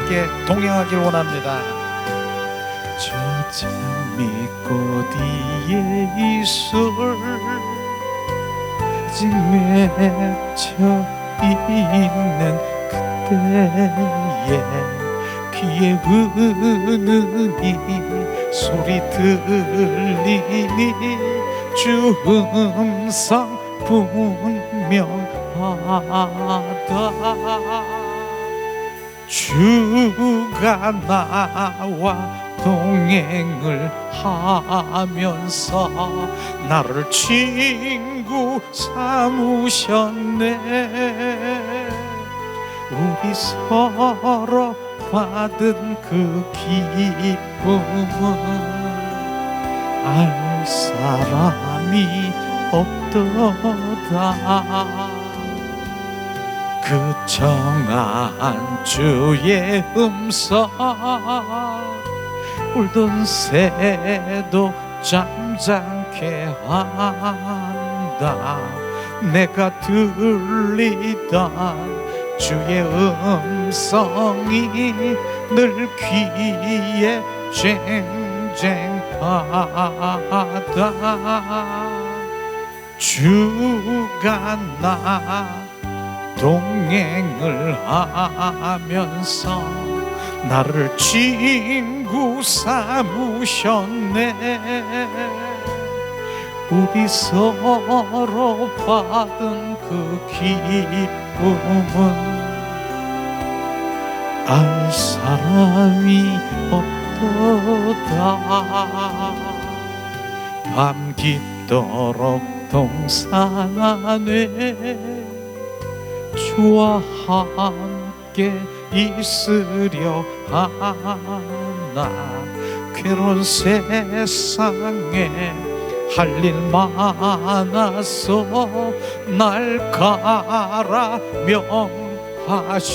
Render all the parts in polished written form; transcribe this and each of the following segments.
함께 동행하길 원합니다. 저 장미꽃 위에 이슬 아직 맺혀 있는 그때에 귀에 은은히 소리 들리니 주 음성 분명하다. 주가 나와 동행을 하면서 나를 친구 삼으셨네. 우리 서로 받은 그 기쁨은 알 사람이 없도다. 그 정한 주의 음성 울던 새도 잠잠케 한다. 내가 들리던 주의 음성이 늘 귀에 쟁쟁하다. 주가 나 동행을 하면서 나를 친구 삼으셨네. 우리 서로 받은 그 기쁨은 알 사람이 없도다. 밤 깊도록 동산 안에 주와 함께 있으려 하나. 괴로운 세상에 할 일 많아서 날 가라 명하신다.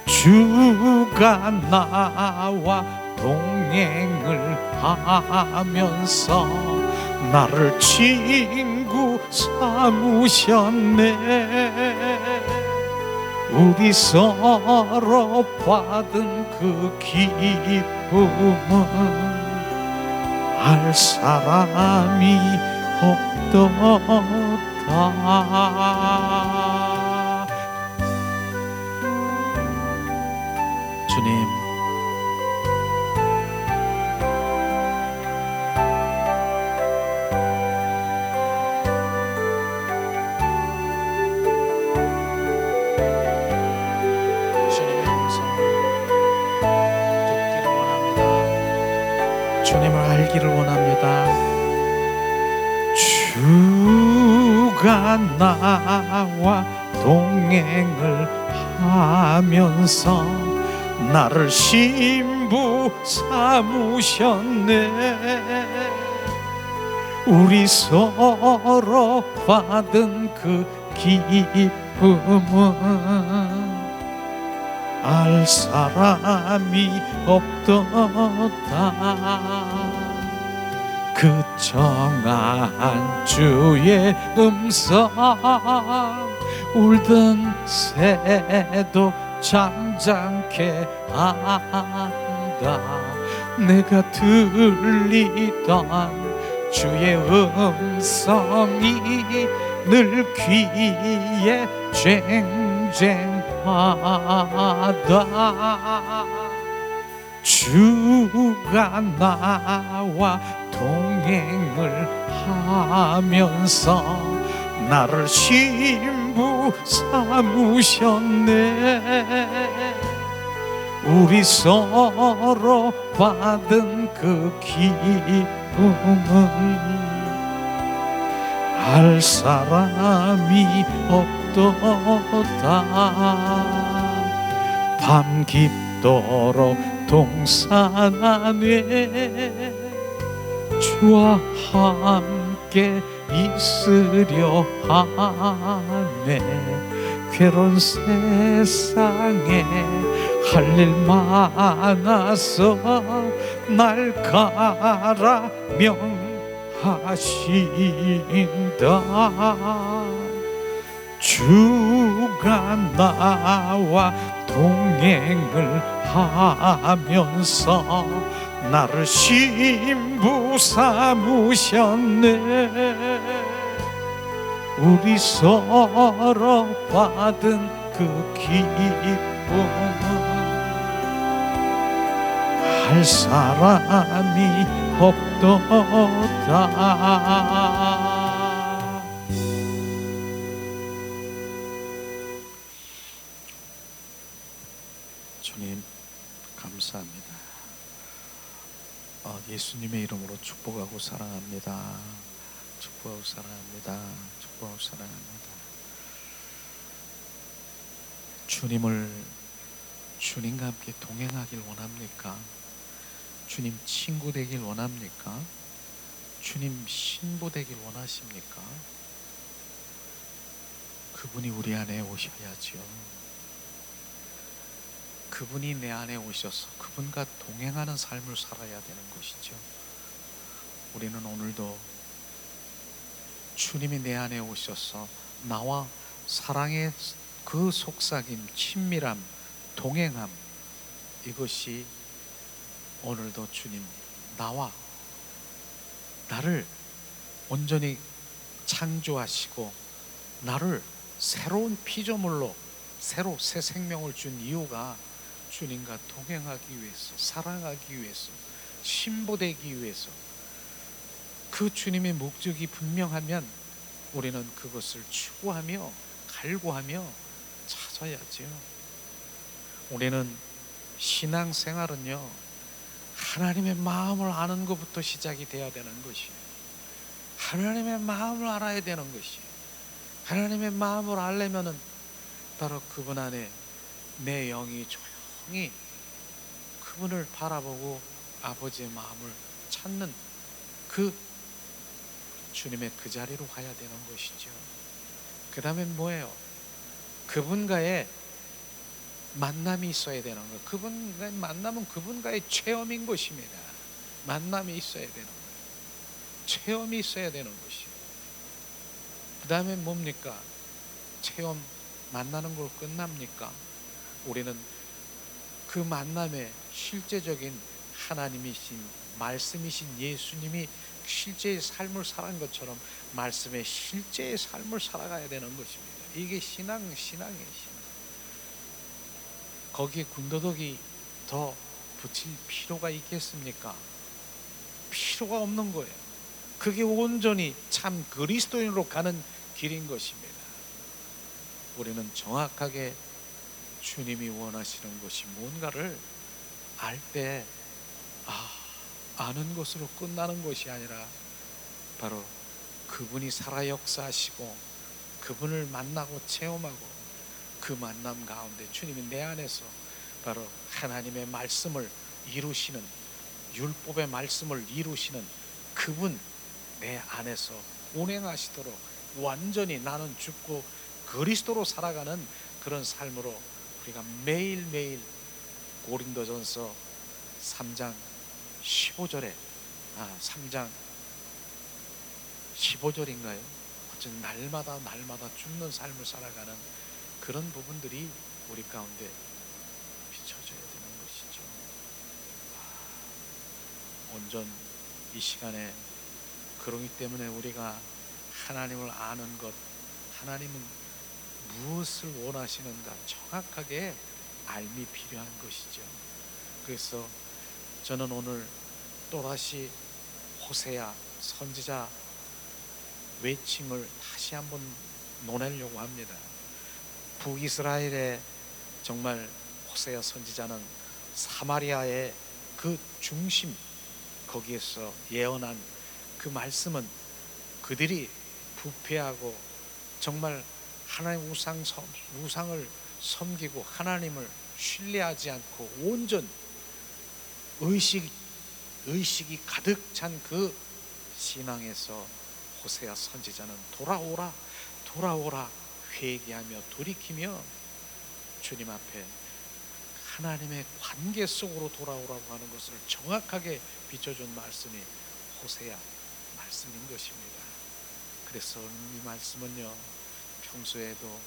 주가 나와 동행을 하면서 나를 친구 삼으셨네. 우리 서로 받은 그 기쁨은 알 사람이 없도다. 주님, 주님을 알기를 원합니다. 주가 나와 동행을 하면서 나를 신부 삼으셨네. 우리 서로 받은 그 기쁨은 알 사람이 없도다. 그 정한 주의 음성 울던 새도 잠잠케 한다. 내가 들리던 주의 음성이 늘 귀에 쟁쟁하다. 주가 나와 동행을 하면서 나를 신부 삼으셨네. 우리 서로 받은 그 기쁨은 알 사람이 없도다. 밤 깊도록 동산 안에 주와 함께 있으려 하네. 괴로운 세상에 할 일 많아서 날 가라 명하신다. 주가 주가 나와 동행을 하면서 나를 신부 삼으셨네. 우리 서로 받은 그 기쁨은 할 사람이 없도다. 주님 감사합니다. 예수님의 이름으로 축복하고 사랑합니다. 축복하고 사랑합니다. 축복하고 사랑합니다. 주님과 함께 동행하길 원합니까? 주님 친구 되길 원합니까? 주님 신부 되길 원하십니까? 그분이 우리 안에 오셔야지요. 그분이 내 안에 오셔서 그분과 동행하는 삶을 살아야 되는 것이죠. 우리는 오늘도 주님이 내 안에 오셔서 나와 사랑의 그 속삭임, 친밀함, 동행함, 이것이 오늘도 주님 나를 온전히 창조하시고 나를 새로운 피조물로 새 생명을 준 이유가 주님과 동행하기 위해서, 사랑하기 위해서, 신부되기 위해서, 그 주님의 목적이 분명하면 우리는 그것을 추구하며 갈구하며 찾아야지요. 우리는 신앙생활은요, 하나님의 마음을 아는 것부터 시작이 돼야 되는 것이에요. 하나님의 마음을 알아야 되는 것이에요. 하나님의 마음을 알려면은 바로 그분 안에 내 영이 조용히 그분을 바라보고 아버지의 마음을 찾는 그 주님의 그 자리로 가야 되는 것이죠. 그 다음에 뭐예요? 그분과의 만남이 있어야 되는 거예요. 그분과의 만남은 그분과의 체험인 것입니다. 만남이 있어야 되는 거예요. 체험이 있어야 되는 것이에요. 그 다음에 뭡니까? 체험 만나는 걸 끝납니까? 우리는 그 만남에 실제적인 하나님이신 말씀이신 예수님이 실제의 삶을 살아간 것처럼 말씀의 실제의 삶을 살아가야 되는 것입니다. 이게 신앙이에요. 신앙. 거기에 군더더기 더 붙일 필요가 있겠습니까? 필요가 없는 거예요. 그게 온전히 참 그리스도인으로 가는 길인 것입니다. 우리는 정확하게 주님이 원하시는 것이 뭔가를 알 때 아는 것으로 끝나는 것이 아니라 바로 그분이 살아 역사하시고 그분을 만나고 체험하고 그 만남 가운데 주님이 내 안에서 바로 하나님의 말씀을 이루시는, 율법의 말씀을 이루시는 그분 내 안에서 운행하시도록 완전히 나는 죽고 그리스도로 살아가는 그런 삶으로 우리가 매일매일 고린도전서 3장 15절에 3장 15절인가요? 어쨌든 날마다 죽는 삶을 살아가는 그런 부분들이 우리 가운데 비춰져야 되는 것이죠. 온전 이 시간에 그러기 때문에 우리가 하나님을 아는 것, 하나님은 무엇을 원하시는가 정확하게 알미 필요한 것이죠. 그래서 저는 오늘 또다시 호세아 선지자 외침을 다시 한번 논하려고 합니다. 북이스라엘의 정말 호세아 선지자는 사마리아의 그 중심, 거기에서 예언한 그 말씀은 그들이 부패하고 정말 하나님 우상을 섬기고 하나님을 신뢰하지 않고 온전 의식이 가득 찬 그 신앙에서 호세아 선지자는 돌아오라 회개하며 돌이키며 주님 앞에 하나님의 관계 속으로 돌아오라고 하는 것을 정확하게 비춰준 말씀이 호세아 말씀인 것입니다. 그래서 이 말씀은요, 평소에도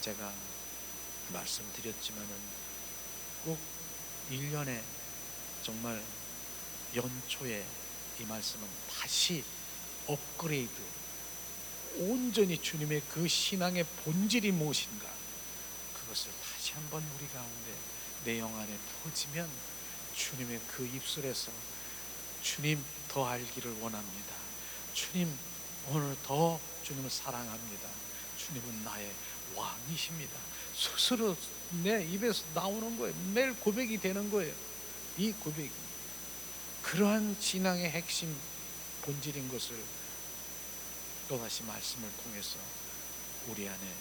제가 말씀드렸지만은 꼭 1년에 정말 연초에 이 말씀은 다시 업그레이드, 온전히 주님의 그 신앙의 본질이 무엇인가 그것을 다시 한번 우리 가운데 내 영 안에 퍼지면 주님의 그 입술에서 주님 더 알기를 원합니다. 주님 오늘 더 주님을 사랑합니다. 주님은 나의 왕이십니다. 스스로 내 입에서 나오는 거예요. 매일 고백이 되는 거예요. 이 고백이 그러한 신앙의 핵심 본질인 것을 또다시 말씀을 통해서 우리 안에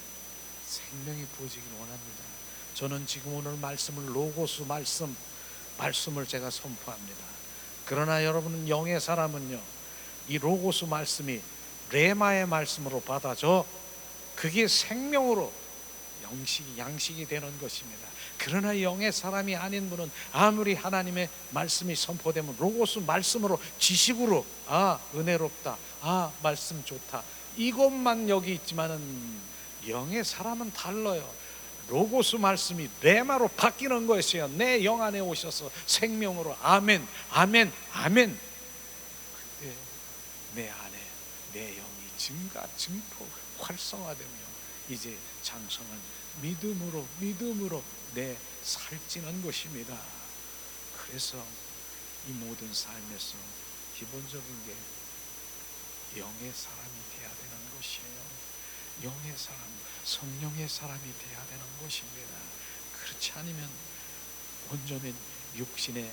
생명이 부어지길 원합니다. 저는 지금 오늘 말씀을 로고스 말씀을 제가 선포합니다. 그러나 여러분은 영의 사람은요, 이 로고스 말씀이 레마의 말씀으로 받아져 그게 생명으로 양식이 되는 것입니다. 그러나 영의 사람이 아닌 분은 아무리 하나님의 말씀이 선포되면 로고스 말씀으로, 지식으로 은혜롭다, 말씀 좋다, 이것만 여기 있지만은 영의 사람은 달라요. 로고스 말씀이 레마로 바뀌는 것이에요. 내 영 안에 오셔서 생명으로 아멘, 아멘, 아멘. 그때 내 안에 내 영이 증폭 활성화되며 이제 장성한 믿음으로 내 살찌는 것입니다. 그래서 이 모든 삶에서 기본적인 게 영의 사람이 되어야 되는 것이에요. 영의 사람, 성령의 사람이 되어야 되는 것입니다. 그렇지 않으면 온전히 육신의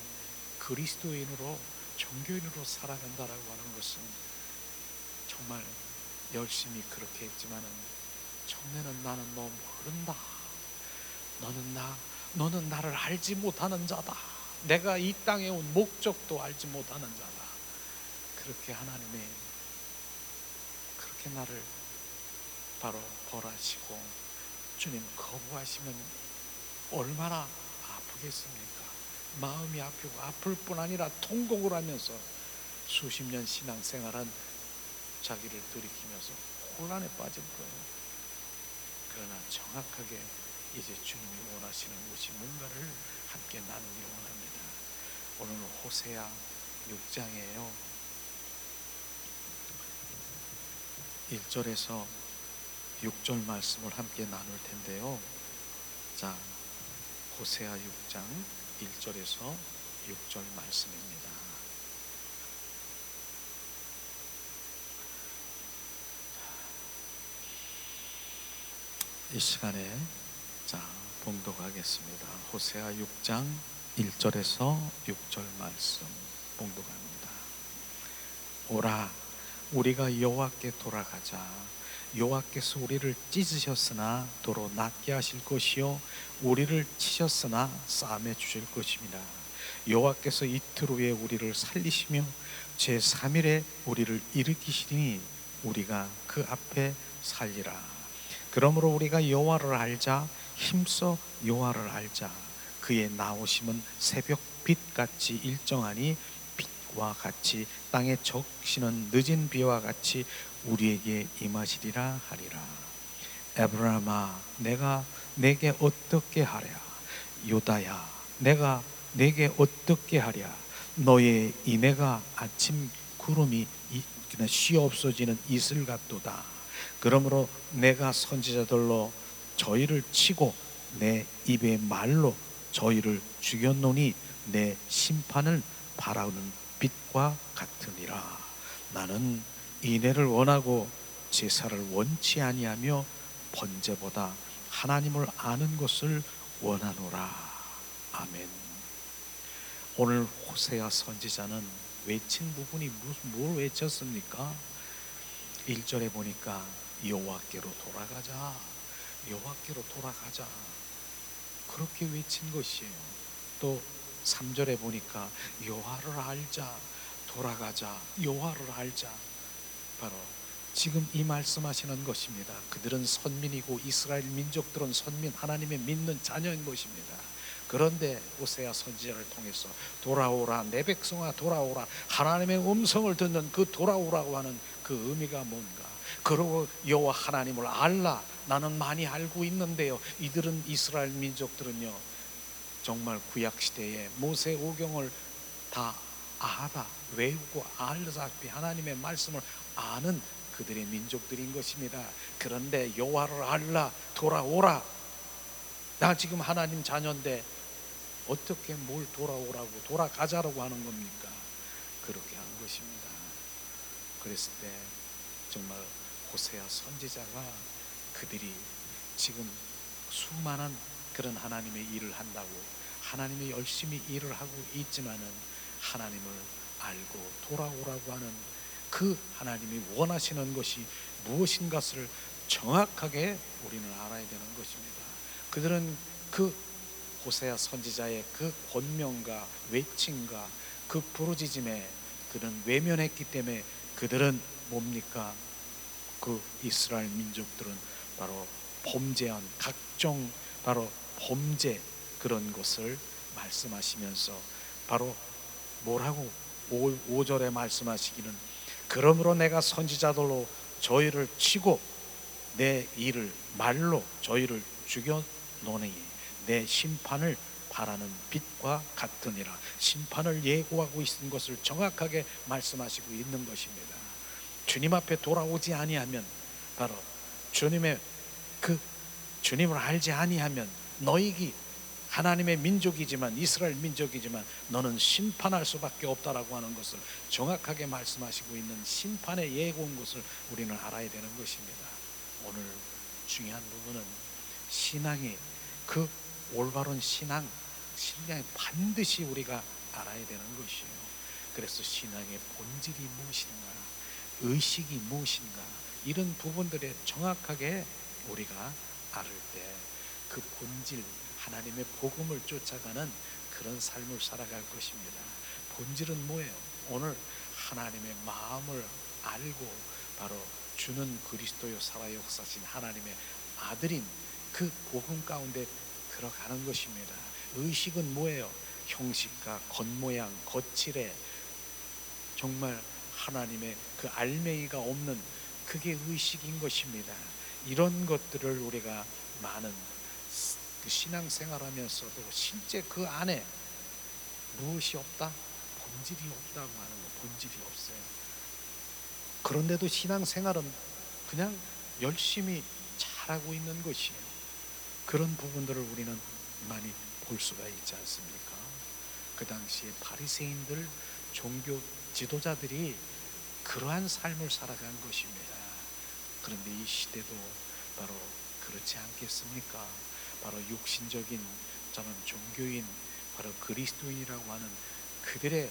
그리스도인으로, 종교인으로 살아간다라고 하는 것은 정말 열심히 그렇게 했지만은 정내는 나는 너 모른다. 너는 나를 알지 못하는 자다. 내가 이 땅에 온 목적도 알지 못하는 자다. 그렇게 하나님의 그렇게 나를 바로 벌하시고 주님 거부하시면 얼마나 아프겠습니까? 마음이 아프고 아플 뿐 아니라 통곡을 하면서 수십 년 신앙생활한 자기를 돌이키면서 혼란에 빠질 거예요. 그러나 정확하게 이제 주님이 원하시는 것이 뭔가를 함께 나누기 원합니다. 오늘 호세아 6장이에요. 1절에서 6절 말씀을 함께 나눌 텐데요. 자, 호세아 6장 1절에서 6절 말씀입니다. 이 시간에 봉독하겠습니다. 호세아 6장 1절에서 6절 말씀 봉독합니다. 오라, 우리가 여호와께 돌아가자. 여호와께서 우리를 찢으셨으나 도로 낫게 하실 것이요 우리를 치셨으나 싸매 주실 것입니다. 여호와께서 이틀 후에 우리를 살리시며 제3일에 우리를 일으키시니 우리가 그 앞에 살리라. 그러므로 우리가 여호와를 알자. 힘써 여호와를 알자. 그의 나오심은 새벽 빛같이 일정하니 빛과 같이 땅에 적시는 늦은 비와 같이 우리에게 임하시리라 하리라. 에브라임아, 내가 내게 어떻게 하랴? 요다야, 내가 내게 어떻게 하랴? 너의 이내가 아침 구름이 쉬어 없어지는 이슬 같도다. 그러므로 내가 선지자들로 저희를 치고 내 입의 말로 저희를 죽였노니 내 심판을 바라는 빛과 같으니라. 나는 인애를 원하고 제사를 원치 아니하며 번제보다 하나님을 아는 것을 원하노라. 아멘. 오늘 호세아 선지자는 외친 부분이 뭘 외쳤습니까? 1절에 보니까 여호와께로 돌아가자. 여호와께로 돌아가자. 그렇게 외친 것이에요. 또 3절에 보니까 여호와를 알자. 돌아가자. 여호와를 알자. 바로 지금 이 말씀하시는 것입니다. 그들은 선민이고 이스라엘 민족들은 선민, 하나님의 믿는 자녀인 것입니다. 그런데 호세아 선지자를 통해서 돌아오라, 내 백성아 돌아오라, 하나님의 음성을 듣는 그 돌아오라고 하는 그 의미가 뭔가, 그러고 여호와 하나님을 알라, 나는 많이 알고 있는데요. 이들은 이스라엘 민족들은요, 정말 구약 시대에 모세 오경을 다 알아 외우고 알다시피 하나님의 말씀을 아는 그들의 민족들인 것입니다. 그런데 여호와를 알라, 돌아오라. 나 지금 하나님 자녀인데 어떻게 뭘 돌아오라고, 돌아가자라고 하는 겁니까? 그렇게 한 것입니다. 그랬을 때 정말 호세아 선지자가 그들이 지금 수많은 그런 하나님의 일을 한다고, 하나님이 열심히 일을 하고 있지만은 하나님을 알고 돌아오라고 하는 그 하나님이 원하시는 것이 무엇인 것을 정확하게 우리는 알아야 되는 것입니다. 그들은 그 호세아 선지자의 그 권명과 외침과 그 부르짖음에 그들은 외면했기 때문에 그들은 뭡니까? 그 이스라엘 민족들은 바로 범죄한 각종 바로 범죄 그런 것을 말씀하시면서 바로 뭐라고 5절에 말씀하시기는 그러므로 내가 선지자들로 저희를 치고 내 일을 말로 저희를 죽여노니 내 심판을 바라는 빛과 같으니라. 심판을 예고하고 있는 것을 정확하게 말씀하시고 있는 것입니다. 주님 앞에 돌아오지 아니하면, 바로 주님의 그 주님을 알지 아니하면 너희기 하나님의 민족이지만, 이스라엘 민족이지만 너는 심판할 수밖에 없다라고 하는 것을 정확하게 말씀하시고 있는 심판의 예고인 것을 우리는 알아야 되는 것입니다. 오늘 중요한 부분은 신앙의 그 올바른 신앙이 반드시 우리가 알아야 되는 것이에요. 그래서 신앙의 본질이 무엇인가, 의식이 무엇인가, 이런 부분들에 정확하게 우리가 알을 때 그 본질, 하나님의 복음을 쫓아가는 그런 삶을 살아갈 것입니다. 본질은 뭐예요? 오늘 하나님의 마음을 알고 바로 주는 그리스도요 살아 역사신 하나님의 아들인 그 복음 가운데 들어가는 것입니다. 의식은 뭐예요? 형식과 겉모양, 거칠에 정말 하나님의 그 알맹이가 없는 그게 의식인 것입니다. 이런 것들을 우리가 많은 그 신앙생활하면서도 실제 그 안에 무엇이 없다? 본질이 없다고 하는 거, 본질이 없어요. 그런데도 신앙생활은 그냥 열심히 잘하고 있는 것이에요. 그런 부분들을 우리는 많이 볼 수가 있지 않습니까? 그 당시에 바리새인들, 종교 지도자들이 그러한 삶을 살아간 것입니다. 그런데 이 시대도 바로 그렇지 않겠습니까? 바로 육신적인 저는 종교인, 바로 그리스도인이라고 하는 그들의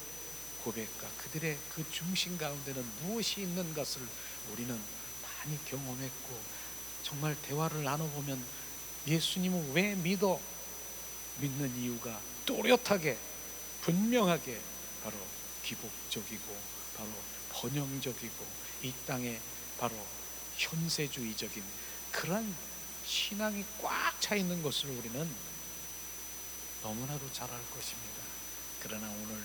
고백과 그들의 그 중심 가운데는 무엇이 있는 것을 우리는 많이 경험했고, 정말 대화를 나눠보면 예수님을 왜 믿는 이유가 또렷하게 분명하게 바로 기복적이고 바로 번영적이고 이 땅에 바로 현세주의적인 그런 신앙이 꽉 차 있는 것을 우리는 너무나도 잘 알 것입니다. 그러나 오늘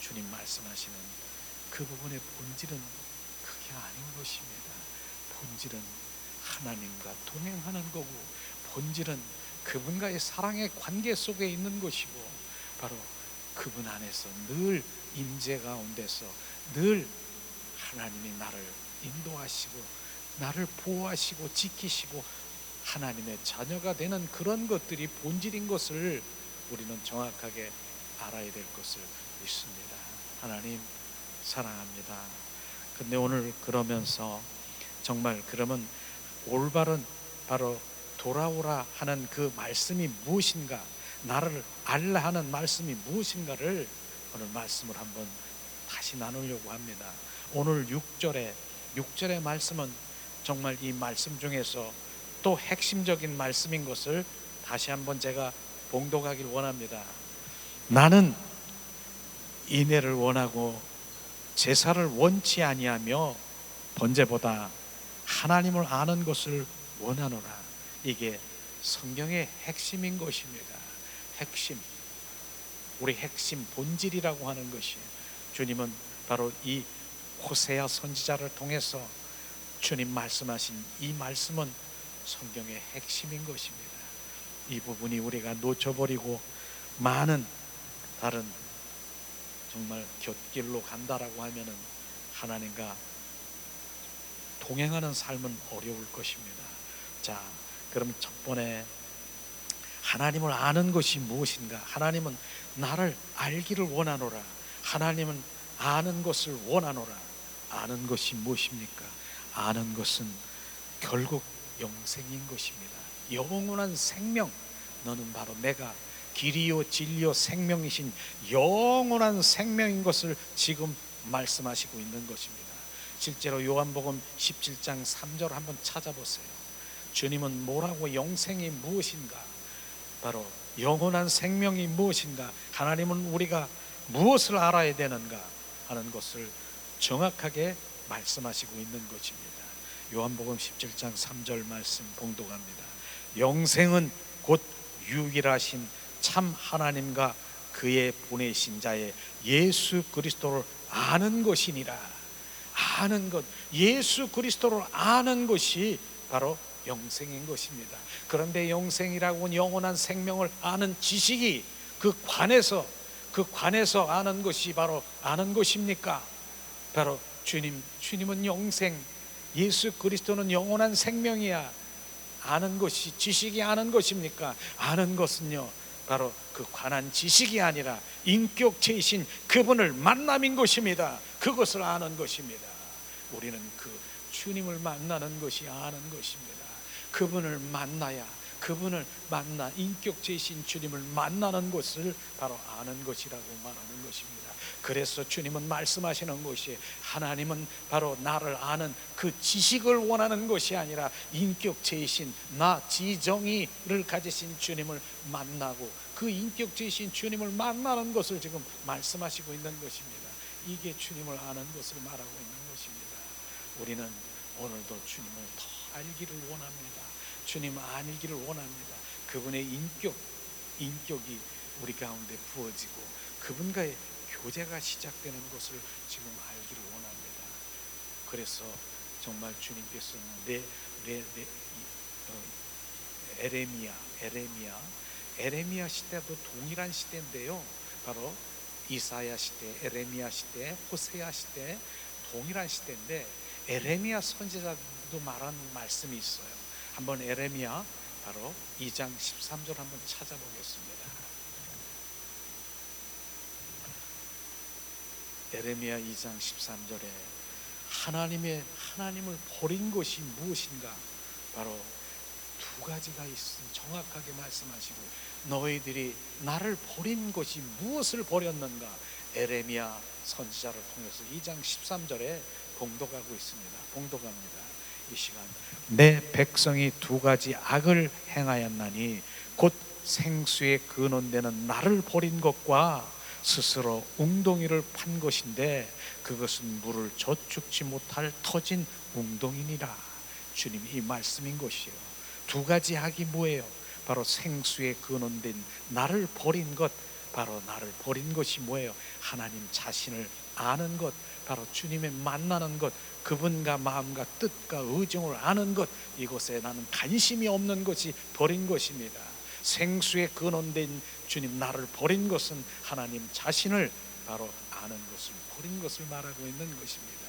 주님 말씀하시는 그 부분의 본질은 그게 아닌 것입니다. 본질은 하나님과 동행하는 거고, 본질은 그분과의 사랑의 관계 속에 있는 것이고, 바로 그분 안에서 늘 임재 가운데서 늘 하나님이 나를 인도하시고 나를 보호하시고 지키시고 하나님의 자녀가 되는 그런 것들이 본질인 것을 우리는 정확하게 알아야 될 것을 믿습니다. 하나님 사랑합니다. 근데 오늘 그러면서 정말 그러면 올바른 바로 돌아오라 하는 그 말씀이 무엇인가, 나를 알라 하는 말씀이 무엇인가를 오늘 말씀을 한번 다시 나누려고 합니다. 오늘 6절의 말씀은 정말 이 말씀 중에서 또 핵심적인 말씀인 것을 다시 한번 제가 봉독하길 원합니다. 나는 인애를 원하고 제사를 원치 아니하며 번제보다 하나님을 아는 것을 원하노라. 이게 성경의 핵심인 것입니다. 핵심, 우리 핵심 본질이라고 하는 것이, 주님은 바로 이 호세아 선지자를 통해서 주님 말씀하신 이 말씀은 성경의 핵심인 것입니다. 이 부분이 우리가 놓쳐버리고 많은 다른 정말 곁길로 간다라고 하면은 하나님과 동행하는 삶은 어려울 것입니다. 자, 그럼 첫 번에 하나님을 아는 것이 무엇인가? 하나님은 나를 알기를 원하노라. 하나님은 아는 것을 원하노라. 아는 것이 무엇입니까? 아는 것은 결국 영생인 것입니다. 영원한 생명, 너는 바로 내가 길이요 진리요 생명이신 영원한 생명인 것을 지금 말씀하시고 있는 것입니다. 실제로 요한복음 17장 3절 한번 찾아보세요. 주님은 뭐라고 영생이 무엇인가, 바로 영원한 생명이 무엇인가, 하나님은 우리가 무엇을 알아야 되는가 하는 것을 정확하게 말씀하시고 있는 것입니다. 요한복음 17장 3절 말씀 봉독합니다. 영생은 곧 유일하신 참 하나님과 그의 보내신 자의 예수 그리스도를 아는 것이니라. 아는 것, 예수 그리스도를 아는 것이 바로 영생인 것입니다. 그런데 영생이라고는 영원한 생명을 아는 지식이 그 관에서 아는 것이 바로 아는 것입니까? 바로 주님은 영생, 예수 그리스도는 영원한 생명이야. 아는 것이 지식이 아는 것입니까? 아는 것은요, 바로 그 관한 지식이 아니라 인격체이신 그분을 만남인 것입니다. 그것을 아는 것입니다. 우리는 그 주님을 만나는 것이 아는 것입니다. 그분을 만나야, 그분을 만나 인격체이신 주님을 만나는 것을 바로 아는 것이라고 말하는 것입니다. 그래서 주님은 말씀하시는 것이, 하나님은 바로 나를 아는 그 지식을 원하는 것이 아니라 인격체이신 나 지정의를 가지신 주님을 만나고 그 인격체이신 주님을 만나는 것을 지금 말씀하시고 있는 것입니다. 이게 주님을 아는 것을 말하고 있는 것입니다. 우리는 오늘도 주님을 더 알기를 원합니다. 주님 알기를 원합니다. 그분의 인격이 우리 가운데 부어지고 그분과의 교제가 시작되는 것을 지금 알기를 원합니다. 그래서 정말 주님께서는 에레미야 시대도 동일한 시대인데요, 바로 이사야 시대, 에레미야 시대, 호세아 시대 동일한 시대인데, 에레미야 선지자도 말한 말씀이 있어요. 한번 에레미야 바로 2장 13절 한번 찾아보겠습니다. 에레미야 2장 13절에 하나님을 버린 것이 무엇인가, 바로 두 가지가 있음 정확하게 말씀하시고, 너희들이 나를 버린 것이 무엇을 버렸는가, 에레미야 선지자를 통해서 2장 13절에 봉독하고 있습니다. 봉독합니다. 이 시간, 내 백성이 두 가지 악을 행하였나니 곧 생수의 근원되는 나를 버린 것과 스스로 웅덩이를 판 것인데 그것은 물을 저축지 못할 터진 웅덩이니라. 주님 이 말씀인 것이에요. 두 가지 악이 뭐예요? 바로 생수의 근원된 나를 버린 것, 바로 나를 버린 것이 뭐예요? 하나님 자신을 아는 것, 바로 주님의 만나는 것, 그분과 마음과 뜻과 의정을 아는 것, 이것에 나는 관심이 없는 것이 버린 것입니다. 생수의 근원된 주님 나를 버린 것은 하나님 자신을 바로 아는 것을 버린 것을 말하고 있는 것입니다.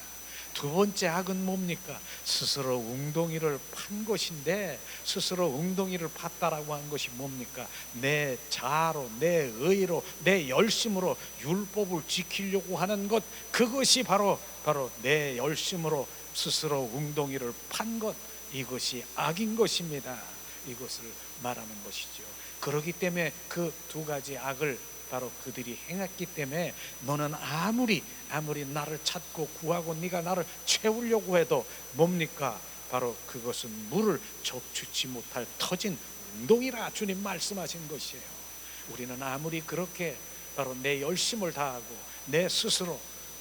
두 번째 악은 뭡니까? 스스로 웅덩이를 판 것인데, 스스로 웅덩이를 팠다라고 한 것이 뭡니까? 내 자아로, 내 의로, 내 열심으로 율법을 지키려고 하는 것, 그것이 바로 내 열심으로 스스로 웅덩이를 판 것, 이것이 악인 것입니다. 이것을 말하는 것이죠. 그렇기 때문에 그 두 가지 악을 바로 그들이 행했기 때문에 너는 아무리 나를 찾고 구하고 네가 나를 채우려고 해도 뭡니까? 바로 그것은 물을 적축치 못할 터진 웅덩이라 주님 말씀하신 것이에요. 우리는 아무리 그렇게 바로 내 열심을 다하고 내 스스로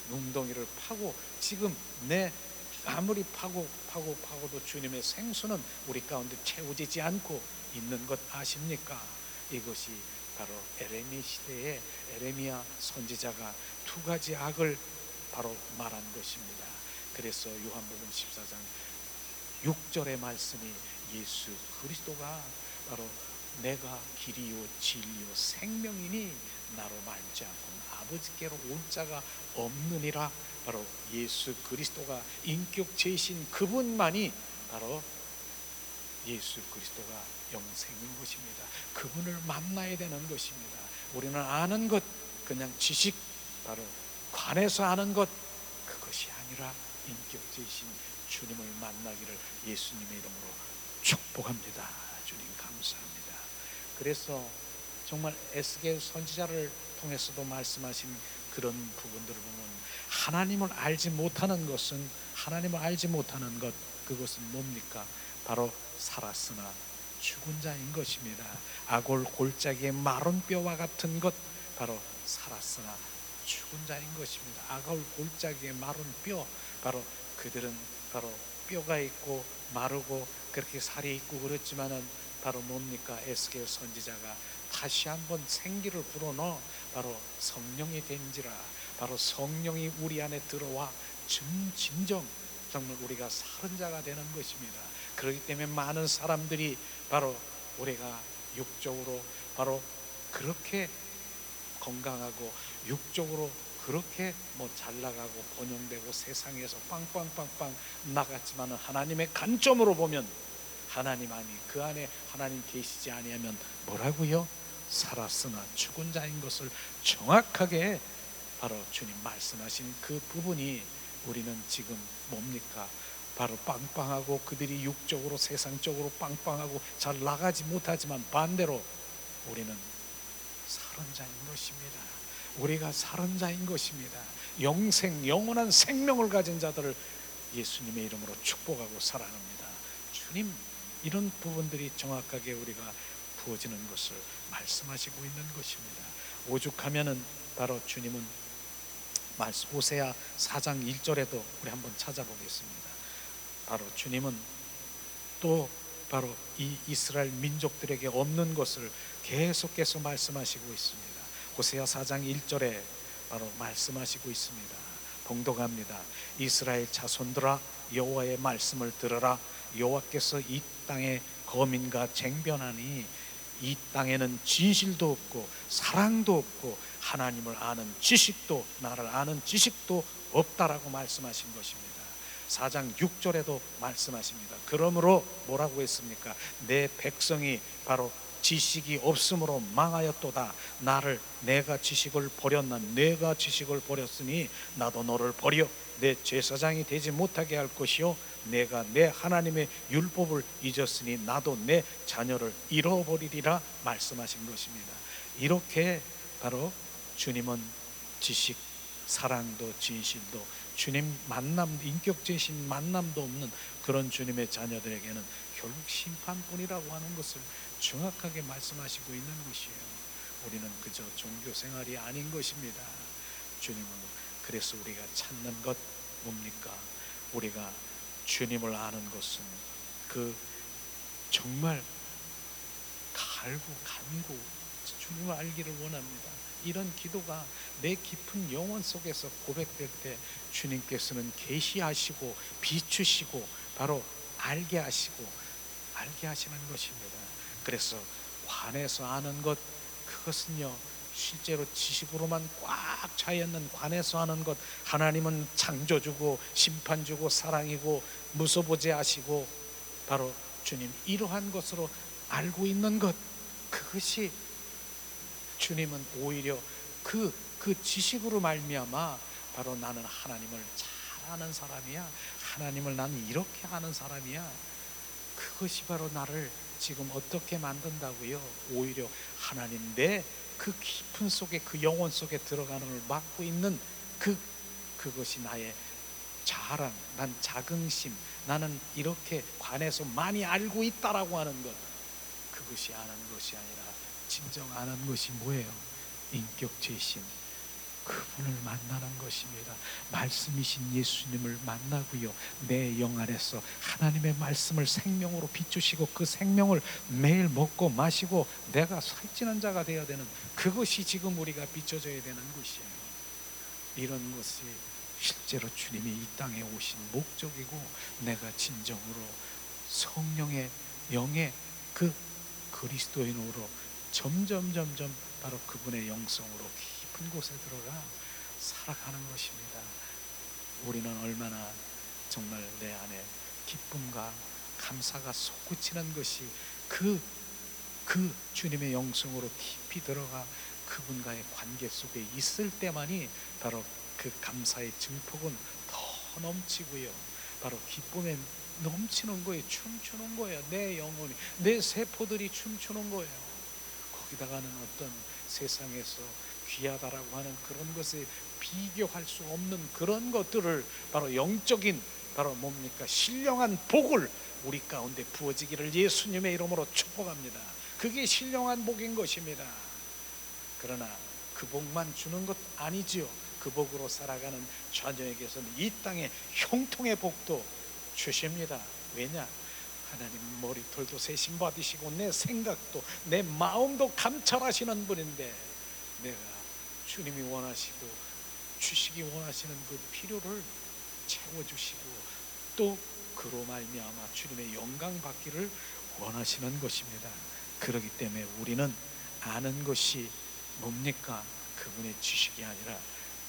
웅덩이를 파고, 지금 내 아무리 파고도 주님의 생수는 우리 가운데 채워지지 않고 있는 것 아십니까? 이것이 바로 에레미 시대에 에레미야 선지자가 두 가지 악을 바로 말한 것입니다. 그래서 요한복음 14장 6절의 말씀이 예수 그리스도가 바로 내가 길이요 진리요 생명이니 나로 말지 않고 아버지께로 올 자가 없느니라. 바로 예수 그리스도가 인격체이신 그분만이 바로 예수 그리스도가 영생인 것입니다. 그분을 만나야 되는 것입니다. 우리는 아는 것, 그냥 지식, 바로 관에서 아는 것, 그것이 아니라 인격체이신 주님을 만나기를 예수님의 이름으로 축복합니다. 주님 감사합니다. 그래서 정말 에스겔 선지자를 통해서도 말씀하신 그런 부분들을 보면 하나님을 알지 못하는 것은, 하나님을 알지 못하는 것, 그것은 뭡니까? 바로 살았으나 죽은 자인 것입니다. 아골 골짜기의 마른 뼈와 같은 것, 바로 살았으나 죽은 자인 것입니다. 아골 골짜기의 마른 뼈, 바로 그들은 바로 뼈가 있고 마르고 그렇게 살이 있고 그렇지만은 바로 뭡니까? 에스겔 선지자가 다시 한번 생기를 불어넣어 바로 성령이 된지라, 바로 성령이 우리 안에 들어와 진정 정말 우리가 살은 자가 되는 것입니다. 그렇기 때문에 많은 사람들이 바로 우리가 육적으로 바로 그렇게 건강하고 육적으로 그렇게 잘 나가고 번영되고 세상에서 빵빵빵빵 나갔지만 하나님의 관점으로 보면 하나님 아니, 그 안에 하나님 계시지 아니하면 뭐라고요? 살았으나 죽은 자인 것을 정확하게 바로 주님 말씀하신 그 부분이 우리는 지금 뭡니까? 바로 빵빵하고 그들이 육적으로 세상적으로 빵빵하고 잘 나가지 못하지만 반대로 우리는 살은 자인 것입니다. 우리가 살은 자인 것입니다. 영생, 영원한 생명을 가진 자들을 예수님의 이름으로 축복하고 사랑합니다. 주님, 이런 부분들이 정확하게 우리가 부어지는 것을 말씀하시고 있는 것입니다. 오죽하면은 바로 주님은 말씀 호세아 4장 1절에도 우리 한번 찾아보겠습니다. 바로 주님은 또 바로 이 이스라엘 민족들에게 없는 것을 계속해서 말씀하시고 있습니다. 호세아 4장 1절에 바로 말씀하시고 있습니다. 봉독합니다. 이스라엘 자손들아, 여호와의 말씀을 들으라. 여호와께서 이 땅에 거민과 쟁변하니 이 땅에는 진실도 없고 사랑도 없고 하나님을 아는 지식도, 나를 아는 지식도 없다라고 말씀하신 것입니다. 4장 6절에도 말씀하십니다. 그러므로 뭐라고 했습니까? 내 백성이 바로 지식이 없으므로 망하였도다. 내가 지식을 버렸나? 내가 지식을 버렸으니 나도 너를 버려 내 제사장이 되지 못하게 할 것이요, 내가 내 하나님의 율법을 잊었으니 나도 내 자녀를 잃어버리리라 말씀하신 것입니다. 이렇게 바로 주님은 지식, 사랑도 진실도, 주님 만남, 인격체이신 만남도 없는 그런 주님의 자녀들에게는 결국 심판뿐이라고 하는 것을 정확하게 말씀하시고 있는 것이에요. 우리는 그저 종교 생활이 아닌 것입니다. 주님은 그래서 우리가 찾는 것 뭡니까? 우리가 주님을 아는 것은 그 정말 간구 주님을 알기를 원합니다. 이런 기도가 내 깊은 영혼 속에서 고백될 때 주님께서는 계시하시고 비추시고 바로 알게 하시는 것입니다. 그래서 관에서 아는 것, 그것은요 실제로 지식으로만 꽉 차있는 관에서 하는 것, 하나님은 창조주고 심판주고 사랑이고 무소부재 하시고 바로 주님 이러한 것으로 알고 있는 것, 그것이 주님은 오히려 그 지식으로 말미암아 바로 나는 하나님을 잘 아는 사람이야, 하나님을 나는 이렇게 아는 사람이야, 그것이 바로 나를 지금 어떻게 만든다고요? 오히려 하나님 내 그 깊은 속에, 그 영혼 속에 들어가는 걸 막고 있는 그것이 나의 자랑, 난 자긍심, 나는 이렇게 관해서 많이 알고 있다라고 하는 것, 그것이 아는 것이 아니라 진정 아는 것이 뭐예요? 인격체이신 그분을 만나는 것입니다. 말씀이신 예수님을 만나고요, 내 영 안에서 하나님의 말씀을 생명으로 비추시고 그 생명을 매일 먹고 마시고 내가 살찌는 자가 되어야 되는, 그것이 지금 우리가 비춰져야 되는 것이에요. 이런 것이 실제로 주님이 이 땅에 오신 목적이고, 내가 진정으로 성령의 영의 그 그리스도인으로 점점 바로 그분의 영성으로 깊은 곳에 들어가 살아가는 것입니다. 우리는 얼마나 정말 내 안에 기쁨과 감사가 솟구치는 것이 그 주님의 영성으로 깊이 들어가 그분과의 관계 속에 있을 때만이 바로 그 감사의 증폭은 더 넘치고요, 바로 기쁨에 넘치는 거예요. 춤추는 거예요. 내 영혼이, 내 세포들이 춤추는 거예요. 거기다가는 어떤 세상에서 귀하다라고 하는 그런 것에 비교할 수 없는 그런 것들을 바로 영적인 바로 뭡니까? 신령한 복을 우리 가운데 부어지기를 예수님의 이름으로 축복합니다. 그게 신령한 복인 것입니다. 그러나 그 복만 주는 것 아니지요. 그 복으로 살아가는 자녀에게서는 이 땅의 형통의 복도 주십니다. 왜냐? 하나님 머리털도 세심 받으시고 내 생각도 내 마음도 감찰하시는 분인데, 내가 주님이 원하시고 주시기 원하시는 그 필요를 채워주시고 또 그로 말미암아 주님의 영광 받기를 원하시는 것입니다. 그렇기 때문에 우리는 아는 것이 뭡니까? 그분의 지식이 아니라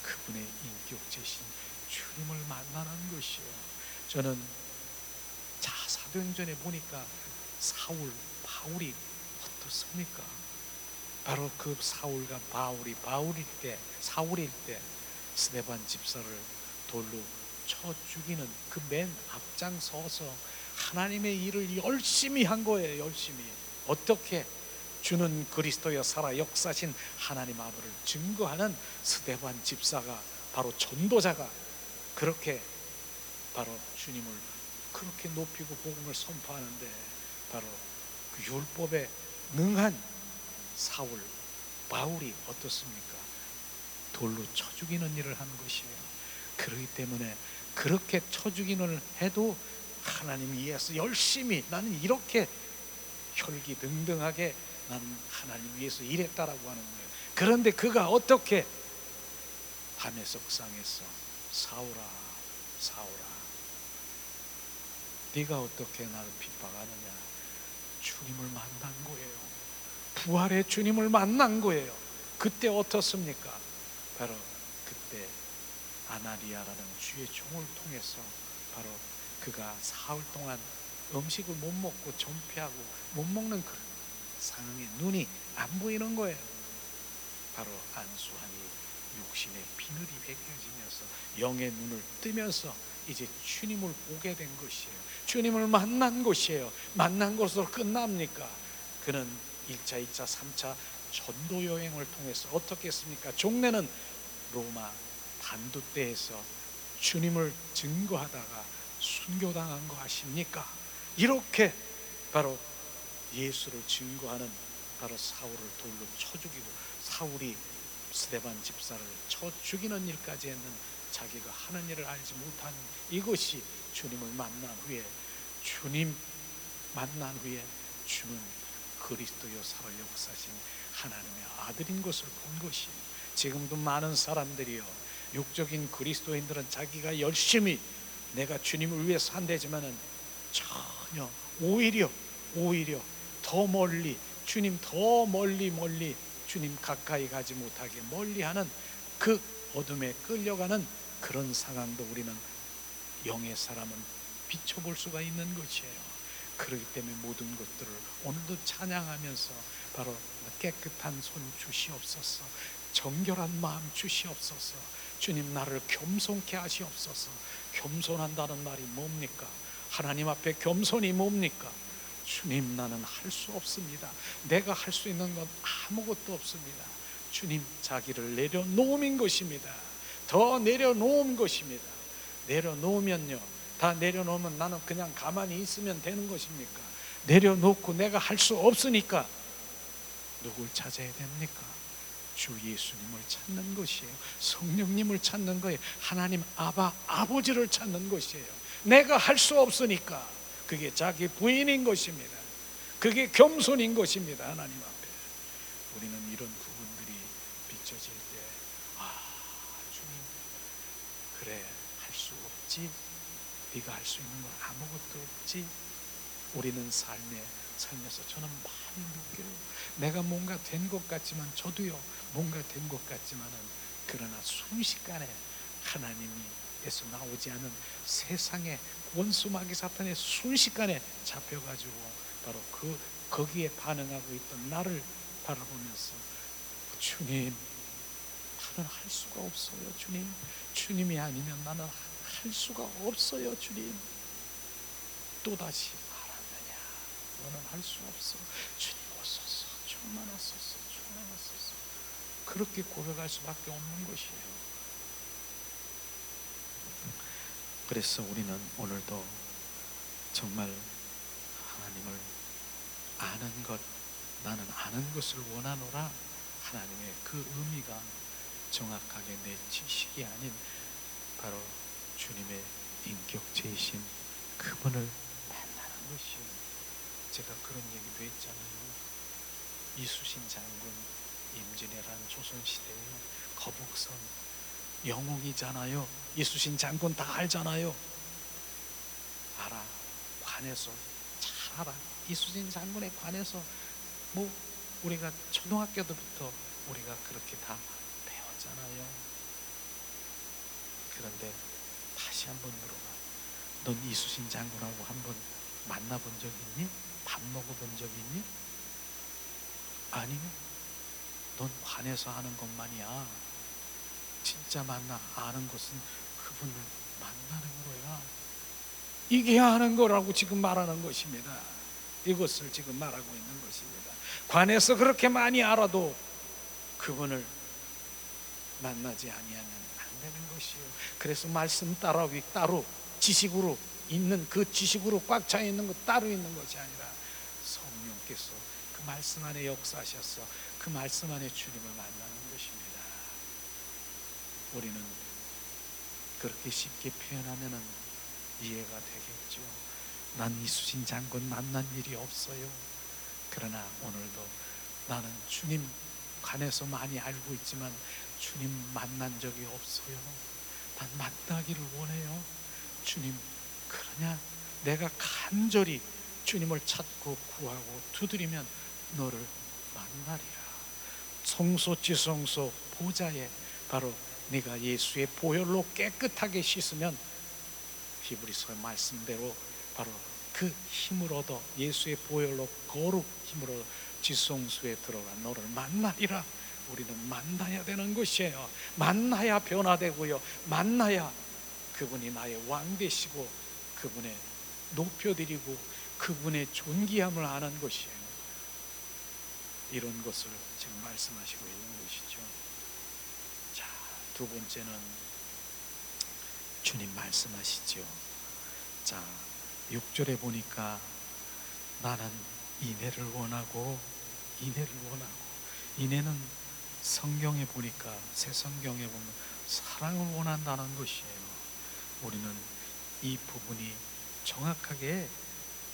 그분의 인격체신 주님을 만나는 것이요. 저는 사도행전에 보니까 바울이 어떻습니까? 바로 그 사울과 사울일 때 스데반 집사를 돌로 쳐 죽이는 그 맨 앞장서서 하나님의 일을 열심히 한 거예요. 열심히. 어떻게? 주는 그리스도여 살아 역사신 하나님 아버지를 증거하는 스데반 집사가, 바로 전도자가 그렇게 바로 주님을 그렇게 높이고 복음을 선포하는데, 바로 그 율법에 능한 바울이 어떻습니까? 돌로 쳐 죽이는 일을 하는 것이에요. 그렇기 때문에 그렇게 쳐 죽이는 일을 해도 하나님 위해서 열심히, 나는 이렇게 혈기등등하게 나는 하나님 위해서 일했다라고 하는 거예요. 그런데 그가 어떻게 다메섹상에서 사울아 네가 어떻게 나를 핍박하느냐? 주님을 만난 거예요. 부활의 주님을 만난 거예요. 그때 어떻습니까? 바로 그때 아나니아라는 주의 종을 통해서 바로 그가 사흘 동안 음식을 못 먹고 전폐하고 못 먹는 그런 상황에 눈이 안 보이는 거예요. 바로 안수하니 육신의 비늘이 벗겨지면서 영의 눈을 뜨면서 이제 주님을 보게 된 것이에요. 주님을 만난 것이에요. 만난 것으로 끝납니까? 그는 1차, 2차, 3차 전도 여행을 통해서 어떻게 했습니까? 종래는 로마 단두대에서 주님을 증거하다가 순교당한 거 아십니까? 이렇게 바로 예수를 증거하는 바로 사울을 돌로 쳐 죽이고, 사울이 스데반 집사를 쳐 죽이는 일까지 했는 자기가 하는 일을 알지 못한 이것이 주님을 만난 후에, 주님 만난 후에 주는 그리스도여 살아 역사신 하나님의 아들인 것을 본 것이에요. 지금도 많은 사람들이요, 육적인 그리스도인들은 자기가 열심히 내가 주님을 위해서 한다지만은 전혀 오히려 더 멀리 주님, 더 멀리 주님 가까이 가지 못하게 멀리하는 그 어둠에 끌려가는 그런 상황도 우리는 영의 사람은 비춰볼 수가 있는 것이에요. 그렇기 때문에 모든 것들을 오늘도 찬양하면서 바로 깨끗한 손 주시옵소서, 정결한 마음 주시옵소서, 주님 나를 겸손케 하시옵소서. 겸손한다는 말이 뭡니까? 하나님 앞에 겸손이 뭡니까? 주님 나는 할 수 없습니다. 내가 할 수 있는 건 아무것도 없습니다. 주님 자기를 내려놓은 것입니다. 더 내려놓은 것입니다. 내려놓으면요, 다 내려놓으면 나는 그냥 가만히 있으면 되는 것입니까? 내려놓고 내가 할 수 없으니까 누굴 찾아야 됩니까? 주 예수님을 찾는 것이에요. 성령님을 찾는 거예요. 하나님 아버지를 찾는 것이에요. 내가 할 수 없으니까 그게 자기 부인인 것입니다. 그게 겸손인 것입니다. 하나님 앞에 우리는 이런 부분들이 비춰질 때, 주님 그래 할 수 없지, 네가 할 수 있는 건 아무것도 없지, 우리는 삶에서 저는 많이 느껴요. 내가 뭔가 된 것 같지만, 저도요 뭔가 된 것 같지만은, 그러나 순식간에 하나님에서 나오지 않은 세상의 원수 마귀 사탄의 순식간에 잡혀가지고 바로 거기에 반응하고 있던 나를 바라보면서, 주님, 나는 할 수가 없어요. 주님, 주님이 아니면 나는 할 수가 없어요. 주님, 또다시 말하느냐, 너는 할 수 없어. 주님 오소서, 충만하소서, 충만하소서. 그렇게 고백할 수밖에 없는 것이에요. 그래서 우리는 오늘도 정말 하나님을 아는 것, 나는 아는 것을 원하노라, 하나님의 그 의미가 정확하게 내 지식이 아닌 바로 주님의 인격체이신 그분을 만나는 것이에요. 제가 그런 얘기도 했잖아요. 이수신 장군, 임진왜란 조선시대에 거북선 영웅이잖아요. 이수신 장군 다 알잖아요. 알아. 관에서 잘 알아. 이수신 장군에 관해서 뭐 우리가 초등학교 때부터 우리가 그렇게 다 배웠잖아요. 그런데 다시 한번 물어봐. 넌 이수신 장군하고 한번 만나본 적 있니? 밥 먹어본 적 있니? 아니요. 넌 관에서 하는 것만이야. 진짜 아는 것은 그분을 만나는 거야. 이게 아는 거라고 지금 말하는 것입니다. 이것을 지금 말하고 있는 것입니다. 관에서 그렇게 많이 알아도 그분을 만나지 아니하면 안 되는 것이요. 그래서 말씀 따로 지식으로 있는, 그 지식으로 꽉 차 있는 것 따로 있는 것이 아니라 성령께서 그 말씀 안에 역사하셔서 그 말씀 안에 주님을 만나는 것입니다. 우리는 그렇게 쉽게 표현하면 이해가 되겠죠. 난 이수신 장군 만난 일이 없어요. 그러나 오늘도 나는 주님 관에서 많이 알고 있지만 주님 만난 적이 없어요. 난 만나기를 원해요. 주님, 그러냐? 내가 간절히 주님을 찾고 구하고 두드리면 너를 만나리라. 성소지성소 보좌에 바로 네가 예수의 보혈로 깨끗하게 씻으면, 히브리서 말씀대로 바로 그 힘을 얻어 예수의 보혈로 거룩 힘을 얻어 지성소에 들어가 너를 만나리라. 우리는 만나야 되는 것이에요. 만나야 변화되고요, 만나야 그분이 나의 왕 되시고 그분의 높여드리고 그분의 존귀함을 아는 것이에요. 이런 것을 지금 말씀하시고 있는 것이죠. 자, 두 번째는 주님 말씀하시죠. 자, 6절에 보니까 나는 인애를 원하고, 인애는 성경에 보니까, 새 성경에 보면 사랑을 원한다는 것이에요. 우리는 이 부분이 정확하게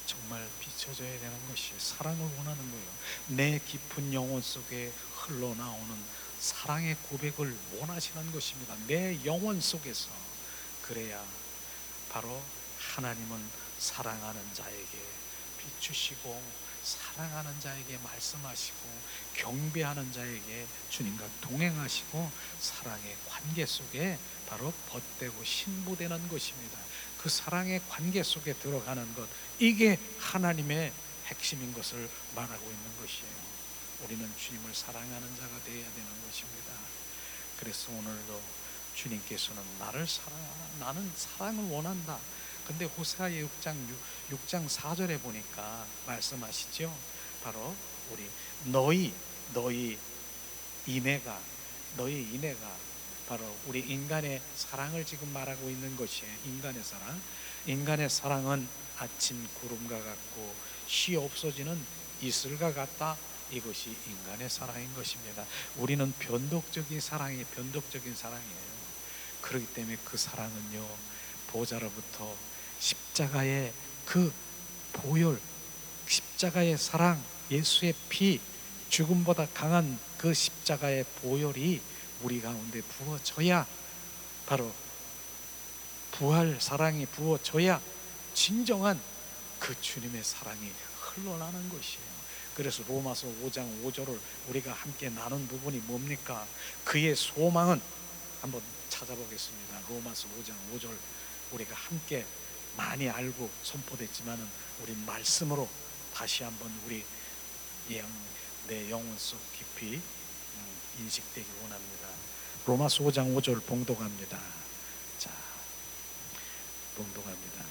정말 비춰져야 되는 것이에요. 사랑을 원하는 거예요. 내 깊은 영혼 속에 흘러나오는 사랑의 고백을 원하시는 것입니다. 내 영혼 속에서. 그래야 바로 하나님은 사랑하는 자에게 비추시고, 사랑하는 자에게 말씀하시고, 경배하는 자에게 주님과 동행하시고, 사랑의 관계 속에 바로 벗되고 신부되는 것입니다. 그 사랑의 관계 속에 들어가는 것, 이게 하나님의 핵심인 것을 말하고 있는 것이에요. 우리는 주님을 사랑하는 자가 되어야 되는 것입니다. 그래서 오늘도 주님께서는 나는 사랑을 원한다. 근데 호세아 6장 4절에 보니까 말씀하시죠. 바로 우리 너희 인애가 바로 우리 인간의 사랑을 지금 말하고 있는 것이에요. 인간의 사랑은 아침 구름과 같고 쉬 없어지는 이슬과 같다. 이것이 인간의 사랑인 것입니다. 우리는 변덕적인 사랑이에요. 그렇기 때문에 그 사랑은요, 보좌로부터 십자가의 그 보혈, 십자가의 사랑, 예수의 피, 죽음보다 강한 그 십자가의 보혈이 우리 가운데 부어져야, 바로 부활 사랑이 부어져야 진정한 그 주님의 사랑이 흘러나는 것이에요. 그래서 로마서 5장 5절을 우리가 함께 나눈 부분이 뭡니까? 그의 소망은, 한번 찾아보겠습니다. 로마서 5장 5절 우리가 함께 많이 알고 선포됐지만은 우리 말씀으로 다시 한번 우리 내 영혼 속 깊이 인식되기 원합니다. 로마서 5장 5절 봉독합니다. 자, 봉독합니다.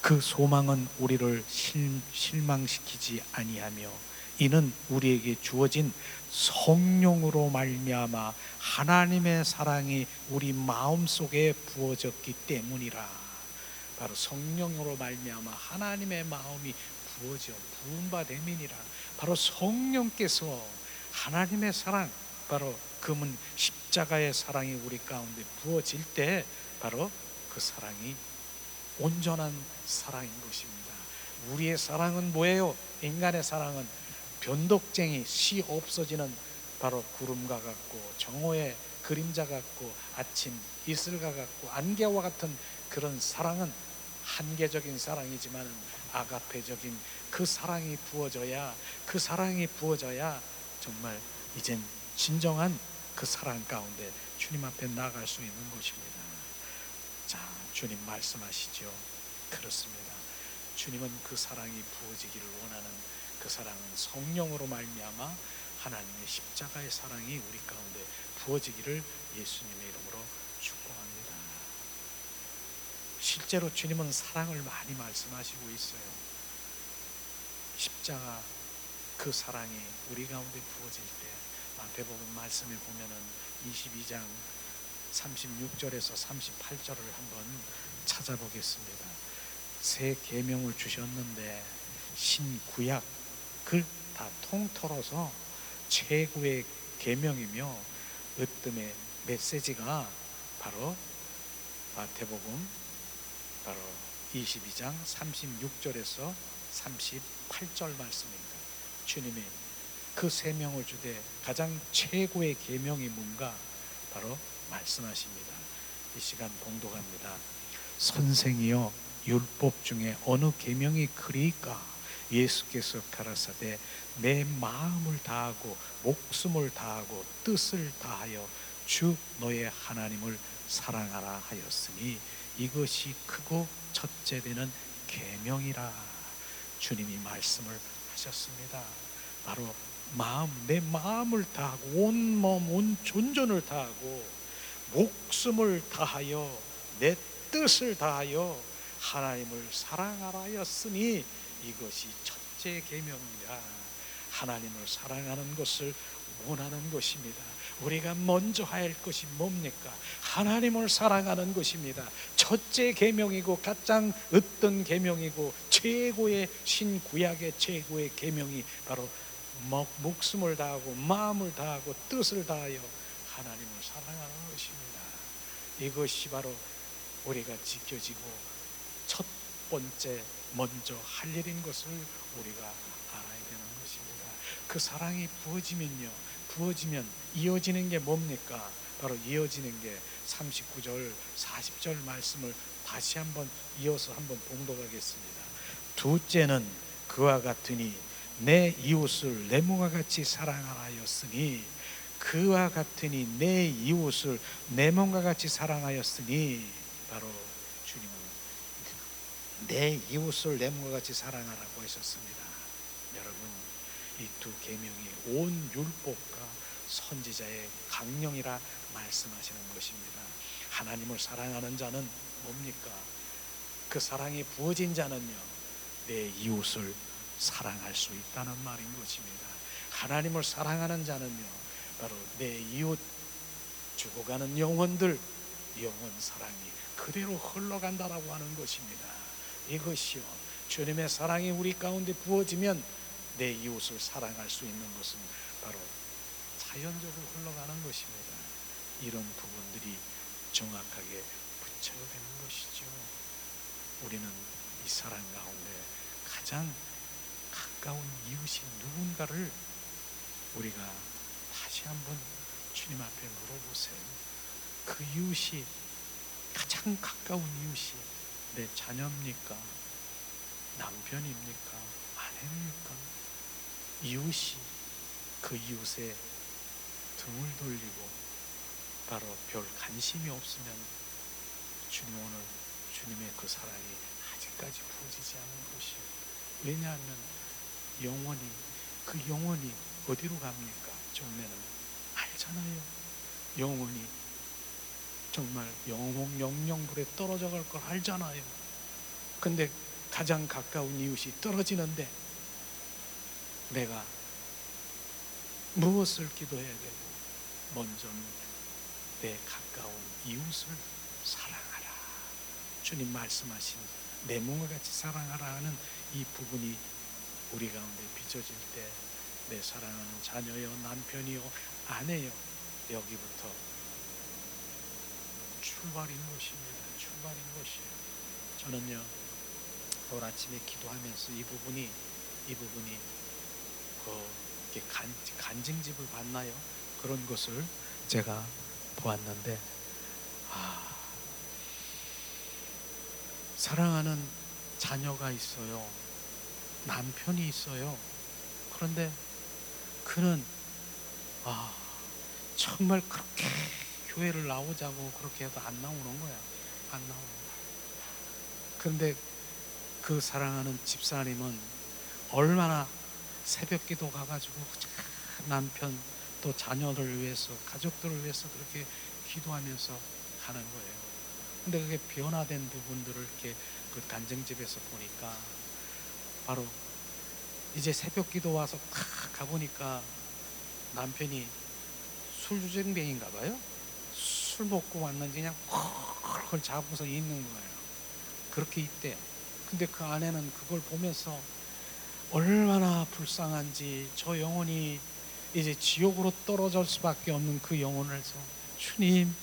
그 소망은 우리를 실망시키지 아니하며 이는 우리에게 주어진 성령으로 말미암아 하나님의 사랑이 우리 마음속에 부어졌기 때문이라. 바로 성령으로 말미암아 하나님의 마음이 부은 바 됨이니라. 바로 성령께서 하나님의 사랑, 바로 금은 십자가의 사랑이 우리 가운데 부어질 때 바로 그 사랑이 온전한 사랑인 것입니다. 우리의 사랑은 뭐예요? 인간의 사랑은 변덕쟁이, 시 없어지는 바로 구름과 같고 정오의 그림자 같고 아침 이슬과 같고 안개와 같은 그런 사랑은 한계적인 사랑이지만 아가페적인 그 사랑이 부어져야, 그 사랑이 부어져야 정말 이젠 진정한 그 사랑 가운데 주님 앞에 나아갈 수 있는 것입니다. 자, 주님 말씀하시죠. 그렇습니다. 주님은 그 사랑이 부어지기를 원하는, 그 사랑은 성령으로 말미암아 하나님의 십자가의 사랑이 우리 가운데 부어지기를 예수님의 이름으로 축복합니다. 실제로 주님은 사랑을 많이 말씀하시고 있어요. 십자가 그 사랑이 우리 가운데 부어질 때 마태복음 말씀에 보면은 22장 36절에서 38절을 한번 찾아보겠습니다. 새 계명을 주셨는데 신구약 그 다 통틀어서 최고의 계명이며 으뜸의 메시지가 바로 마태복음 바로 22장 36절에서 38절 말씀입니다. 주님이 그 세 명을 주되 가장 최고의 계명이 뭔가 바로 말씀하십니다. 이 시간 봉독합니다. 선생이여 율법 중에 어느 계명이 크리까? 예수께서 가라사대 내 마음을 다하고 목숨을 다하고 뜻을 다하여 주 너의 하나님을 사랑하라 하였으니 이것이 크고 첫째 되는 계명이라. 주님이 말씀을 하셨습니다. 바로 내 마음을 다하고 온 몸, 온 존전을 다하고 목숨을 다하여 내 뜻을 다하여 하나님을 사랑하라 하였으니 이것이 첫째 계명이라. 하나님을 사랑하는 것을 원하는 것입니다. 우리가 먼저 할 것이 뭡니까? 하나님을 사랑하는 것입니다. 첫째 계명이고 가장 어떤 계명이고 최고의 신구약의 최고의 계명이 바로 목숨을 다하고 마음을 다하고 뜻을 다하여 하나님을 사랑하는 것입니다. 이것이 바로 우리가 지켜지고 첫 번째 먼저 할 일인 것을 우리가 알아야 되는 것입니다. 그 사랑이 부어지면 이어지는 게 뭡니까? 바로 이어지는 게 39절 40절 말씀을 다시 한번 이어서 한번 봉독하겠습니다. 둘째는 그와 같으니 내 이웃을 내 몸과 같이 사랑하라 하였으니, 그와 같으니 내 이웃을 내 몸과 같이 사랑하였으니, 바로 주님은 내 이웃을 내 몸과 같이 사랑하라고 하셨습니다. 여러분, 이 두 계명이 온 율법과 선지자의 강령이라 말씀하시는 것입니다. 하나님을 사랑하는 자는 뭡니까? 그 사랑이 부어진 자는요, 내 이웃을 사랑할 수 있다는 말인 것입니다. 하나님을 사랑하는 자는요, 바로 내 이웃, 죽어가는 영혼들, 영혼 사랑이 그대로 흘러간다라고 하는 것입니다. 이것이요, 주님의 사랑이 우리 가운데 부어지면 내 이웃을 사랑할 수 있는 것은 바로 자연적으로 흘러가는 것입니다. 이런 부분들이 정확하게 붙여야 되는 것이죠. 우리는 이 사랑 가운데 가장 가까운 이웃이 누군가를 우리가 다시 한번 주님 앞에 물어보세요. 그 이웃이, 가장 가까운 이웃이 내 자녀입니까? 남편입니까? 아내입니까? 이웃이 그 이웃의 등을 돌리고 바로 별 관심이 없으면 주님 오늘 주님의 그 사랑이 아직까지 부어지지 않은 것이에요. 왜냐하면 그 영혼이 어디로 갑니까? 종래는 알잖아요. 영혼이 정말 영영불에 떨어져 갈 걸 알잖아요. 근데 가장 가까운 이웃이 떨어지는데 내가 무엇을 기도해야 되고? 먼저는 내 가까운 이웃을 사랑하라. 주님 말씀하신 내 몸을 같이 사랑하라 하는 이 부분이 우리 가운데 비춰질 때 내 사랑하는 자녀요, 남편이요, 아내요, 여기부터 출발인 것입니다. 출발인 것이에요. 저는요 오늘 아침에 기도하면서 이 부분이 이렇게 간증집을 봤나요? 그런 것을 제가 보았는데 사랑하는 자녀가 있어요. 남편이 있어요. 그런데 그는 정말 그렇게 교회를 나오자고 그렇게 해도 안 나오는 거야. 안 나오는 거야. 그런데 그 사랑하는 집사님은 얼마나 새벽 기도 가가지고 남편 또 자녀를 위해서 가족들을 위해서 그렇게 기도하면서 가는 거예요. 근데 그게 변화된 부분들을 이렇게 그 간증집에서 보니까 바로 이제 새벽 기도 와서 탁 가보니까 남편이 술주정뱅인가 봐요. 술 먹고 왔는지 그냥 콜콜 잡고서 있는 거예요. 그렇게 있대요. 근데 그 아내는 그걸 보면서 얼마나 불쌍한지 저 영혼이 이제 지옥으로 떨어질 수밖에 없는 그 영혼에서 주님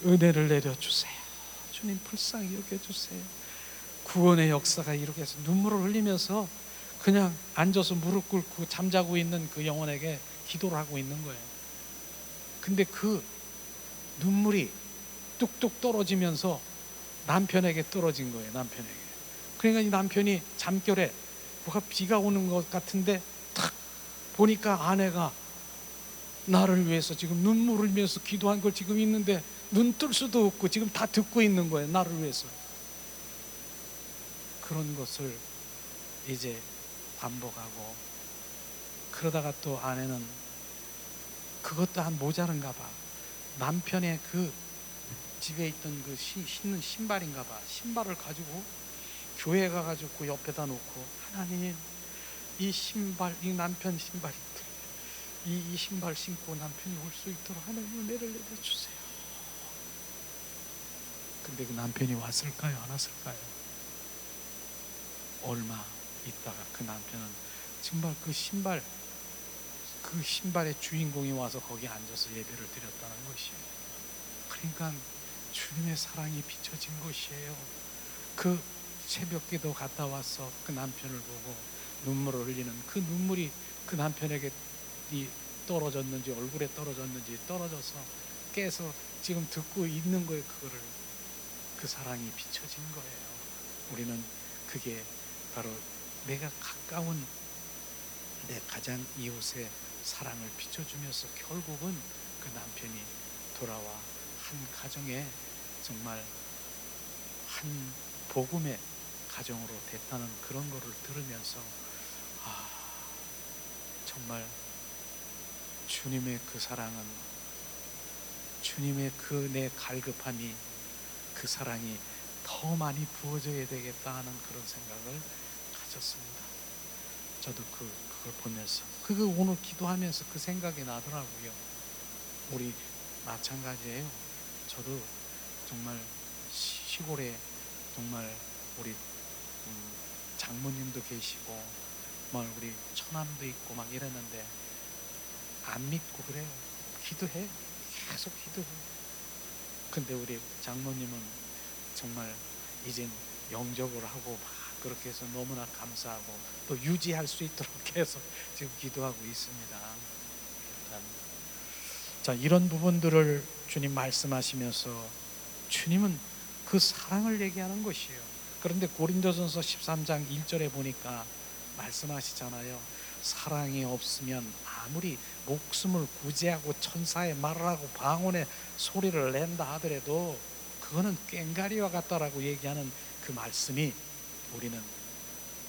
은혜를 내려주세요. 주님 불쌍히 여겨주세요. 구원의 역사가 이렇게해서 눈물을 흘리면서 그냥 앉아서 무릎 꿇고 잠자고 있는 그 영혼에게 기도를 하고 있는 거예요. 근데 그 눈물이 뚝뚝 떨어지면서 남편에게 떨어진 거예요. 남편에게. 그러니까 이 남편이 잠결에 뭐가 비가 오는 것 같은데 탁 보니까 아내가 나를 위해서 지금 눈물을 흘리면서 기도한 걸 지금 있는데 눈 뜰 수도 없고 지금 다 듣고 있는 거예요. 나를 위해서. 그런 것을 이제 반복하고 그러다가 또 아내는 그것도 한 모자른가 봐. 남편의 그 집에 있던 그 신는 신발인가 봐. 신발을 가지고 교회 가가지고 그 옆에다 놓고 하나님 이 신발 이 남편 신발이 이 신발 신고 남편이 올 수 있도록 하나님 은혜를 내려주세요. 근데 그 남편이 왔을까요? 안 왔을까요? 얼마 있다가 그 남편은 정말 그 신발의 주인공이 와서 거기 앉아서 예배를 드렸다는 것이에요. 그러니까 주님의 사랑이 비춰진 것이에요. 그 새벽 기도 갔다 와서 그 남편을 보고 눈물을 흘리는 그 눈물이 그 남편에게 떨어졌는지 얼굴에 떨어졌는지 떨어져서 깨서 지금 듣고 있는 거예요. 그거를 그 사랑이 비춰진 거예요. 우리는 그게 바로 내가 가까운 내 가장 이웃의 사랑을 비춰주면서 결국은 그 남편이 돌아와 한 가정에 정말 한 복음의 가정으로 됐다는 그런 거를 들으면서 정말 주님의 그 사랑은 주님의 그 내 갈급함이 그 사랑이 더 많이 부어져야 되겠다 하는 그런 생각을 가졌습니다. 저도 그걸 보면서 그거 오늘 기도하면서 그 생각이 나더라고요. 우리 마찬가지예요. 저도 정말 시골에 정말 우리 장모님도 계시고 정말 우리 처남도 있고 막 이랬는데 안 믿고 그래요. 기도해. 계속 기도해. 근데 우리 장모님은 정말 이젠 영접을 하고 막 그렇게 해서 너무나 감사하고 또 유지할 수 있도록 해서 지금 기도하고 있습니다. 자, 이런 부분들을 주님 말씀하시면서 주님은 그 사랑을 얘기하는 것이에요. 그런데 고린도전서 13장 1절에 보니까 말씀하시잖아요. 사랑이 없으면 아무리 목숨을 구제하고 천사의 말을 하고 방언의 소리를 낸다 하더라도 그거는 꽹가리와 같다라고 얘기하는 그 말씀이 우리는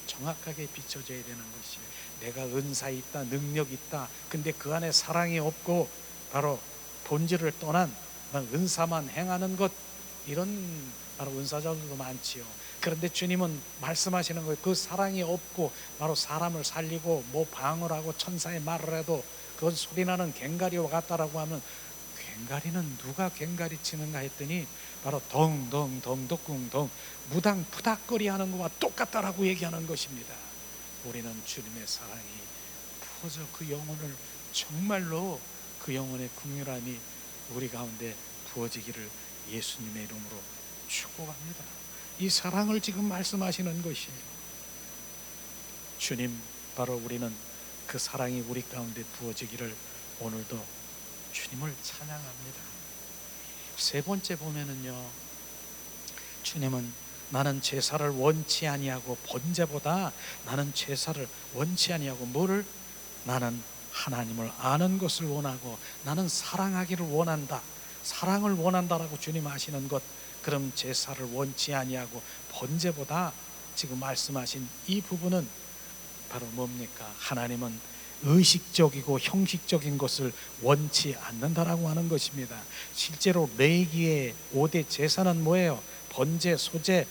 정확하게 비춰져야 되는 것이에요. 내가 은사 있다, 능력 있다, 근데 그 안에 사랑이 없고 바로 본질을 떠난 은사만 행하는 것, 이런 바로 은사자들도 많지요. 그런데 주님은 말씀하시는 거예요. 그 사랑이 없고 바로 사람을 살리고 뭐 방언하고 천사의 말을 해도 그건 소리나는 꽹가리와 같다라고 하면, 꽹가리는 누가 꽹가리 치는가 했더니 바로 덩덩덩덕궁덩 무당 푸닥거리 하는 것과 똑같다라고 얘기하는 것입니다. 우리는 주님의 사랑이 부어져 그 영혼을 정말로 그 영혼의 긍휼함이 우리 가운데 부어지기를 예수님의 이름으로 축복합니다. 이 사랑을 지금 말씀하시는 것이에요. 주님, 바로 우리는 그 사랑이 우리 가운데 부어지기를 오늘도 주님을 찬양합니다. 세 번째 보면은요, 주님은 나는 제사를 원치 아니하고 번제보다 나는 제사를 원치 아니하고 뭐를? 나는 하나님을 아는 것을 원하고 나는 사랑하기를 원한다. 사랑을 원한다라고 주님 하시는 것, 그럼 제사를 원치 아니하고 번제보다 지금 말씀하신 이 부분은 바로 뭡니까? 하나님은 의식적이고 형식적인 것을 원치 않는다라고 하는 것입니다. 실제로 레위기의 5대 제사는 뭐예요? 번제, 소제,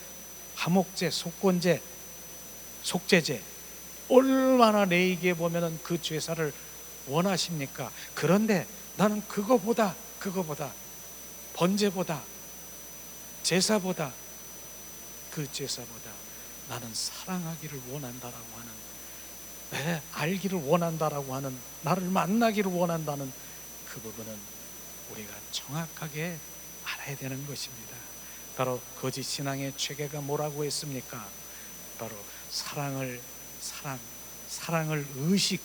화목제, 속건제, 속죄제. 얼마나 레위기에 보면은 그 제사를 원하십니까? 그런데 나는 그거보다 번제보다 제사보다 그 제사보다 나는 사랑하기를 원한다라고 하는, 알기를 원한다라고 하는, 나를 만나기를 원한다는 그 부분은 우리가 정확하게 알아야 되는 것입니다. 바로 거짓 신앙의 체계가 뭐라고 했습니까? 바로 사랑을 의식,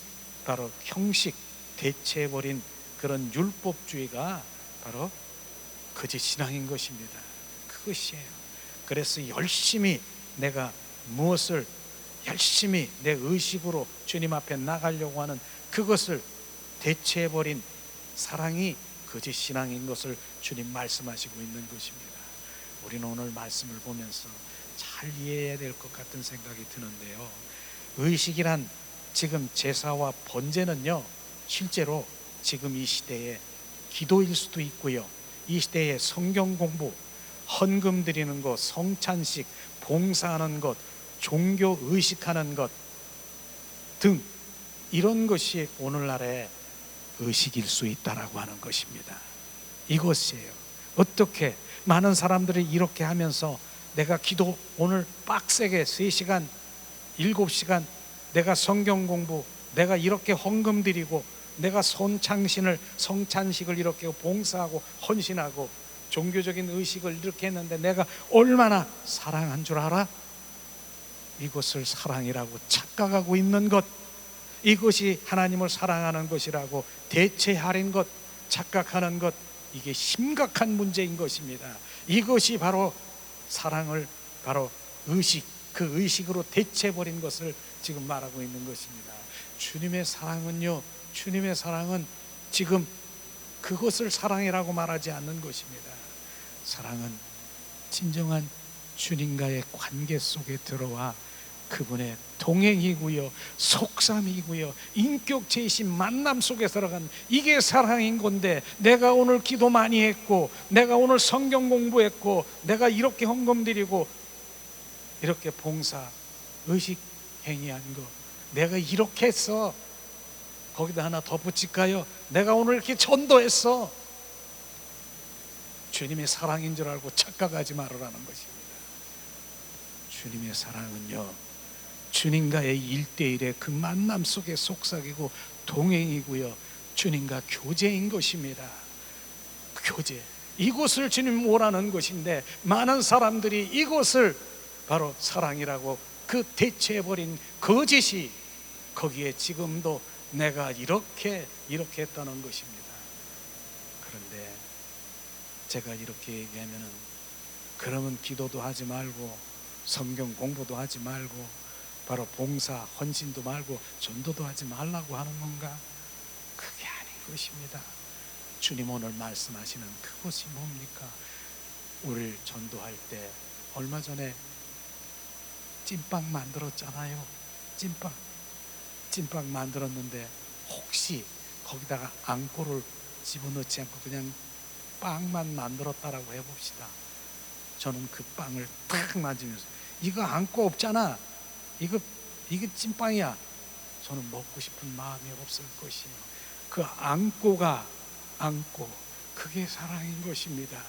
바로 형식 대체해버린 그런 율법주의가 바로 거짓 신앙인 것입니다. 그것이에요. 그래서 열심히 내가 무엇을 열심히 내 의식으로 주님 앞에 나가려고 하는 그것을 대체해버린 사랑이 거짓 신앙인 것을 주님 말씀하시고 있는 것입니다. 우리는 오늘 말씀을 보면서 잘 이해해야 될 것 같은 생각이 드는데요, 의식이란 지금 제사와 번제는요, 실제로 지금 이 시대에 기도일 수도 있고요, 이 시대에 성경 공부, 헌금 드리는 것, 성찬식, 봉사하는 것, 종교 의식하는 것 등 이런 것이 오늘날의 의식일 수 있다라고 하는 것입니다. 이것이에요. 어떻게 많은 사람들이 이렇게 하면서 내가 기도 오늘 빡세게 3시간 7시간 내가 성경 공부, 내가 이렇게 헌금 드리고 내가 성찬식을 이렇게 봉사하고 헌신하고 종교적인 의식을 이렇게 했는데 내가 얼마나 사랑한 줄 알아? 이것을 사랑이라고 착각하고 있는 것, 이것이 하나님을 사랑하는 것이라고 대체하는 것, 착각하는 것, 이게 심각한 문제인 것입니다. 이것이 바로 사랑을 바로 그 의식으로 대체해버린 것을 지금 말하고 있는 것입니다. 주님의 사랑은요, 주님의 사랑은 지금 그것을 사랑이라고 말하지 않는 것입니다. 사랑은 진정한 주님과의 관계 속에 들어와 그분의 동행이고요, 속삼이고요, 인격 제신 만남 속에 들어간 이게 사랑인 건데, 내가 오늘 기도 많이 했고 내가 오늘 성경 공부했고 내가 이렇게 헌금 드리고 이렇게 봉사 의식 행위한 거, 내가 이렇게 했어, 거기다 하나 더 붙일까요? 내가 오늘 이렇게 전도했어, 주님의 사랑인 줄 알고 착각하지 말으라는 것입니다. 주님의 사랑은요, 주님과의 1대1의 그 만남 속에 속삭이고 동행이고요, 주님과 교제인 것입니다. 교제, 이곳을 주님 원하는 것인데 많은 사람들이 이것을 바로 사랑이라고 그 대체해버린 거짓이 거기에 지금도 내가 이렇게 했다는 것입니다. 그런데 제가 이렇게 얘기하면은 그러면 기도도 하지 말고 성경 공부도 하지 말고 바로 봉사, 헌신도 말고 전도도 하지 말라고 하는 건가? 그게 아닌 것입니다. 주님 오늘 말씀하시는 그것이 뭡니까? 우리를 전도할 때 얼마 전에 찐빵 만들었잖아요. 찐빵 만들었는데 혹시 거기다가 앙꼬를 집어넣지 않고 그냥 빵만 만들었다라고 해봅시다. 저는 그 빵을 딱 만지면서 이거 앙꼬 없잖아, 이게 찐빵이야, 저는 먹고 싶은 마음이 없을 것이에요. 그 앙꼬 그게 사랑인 것입니다.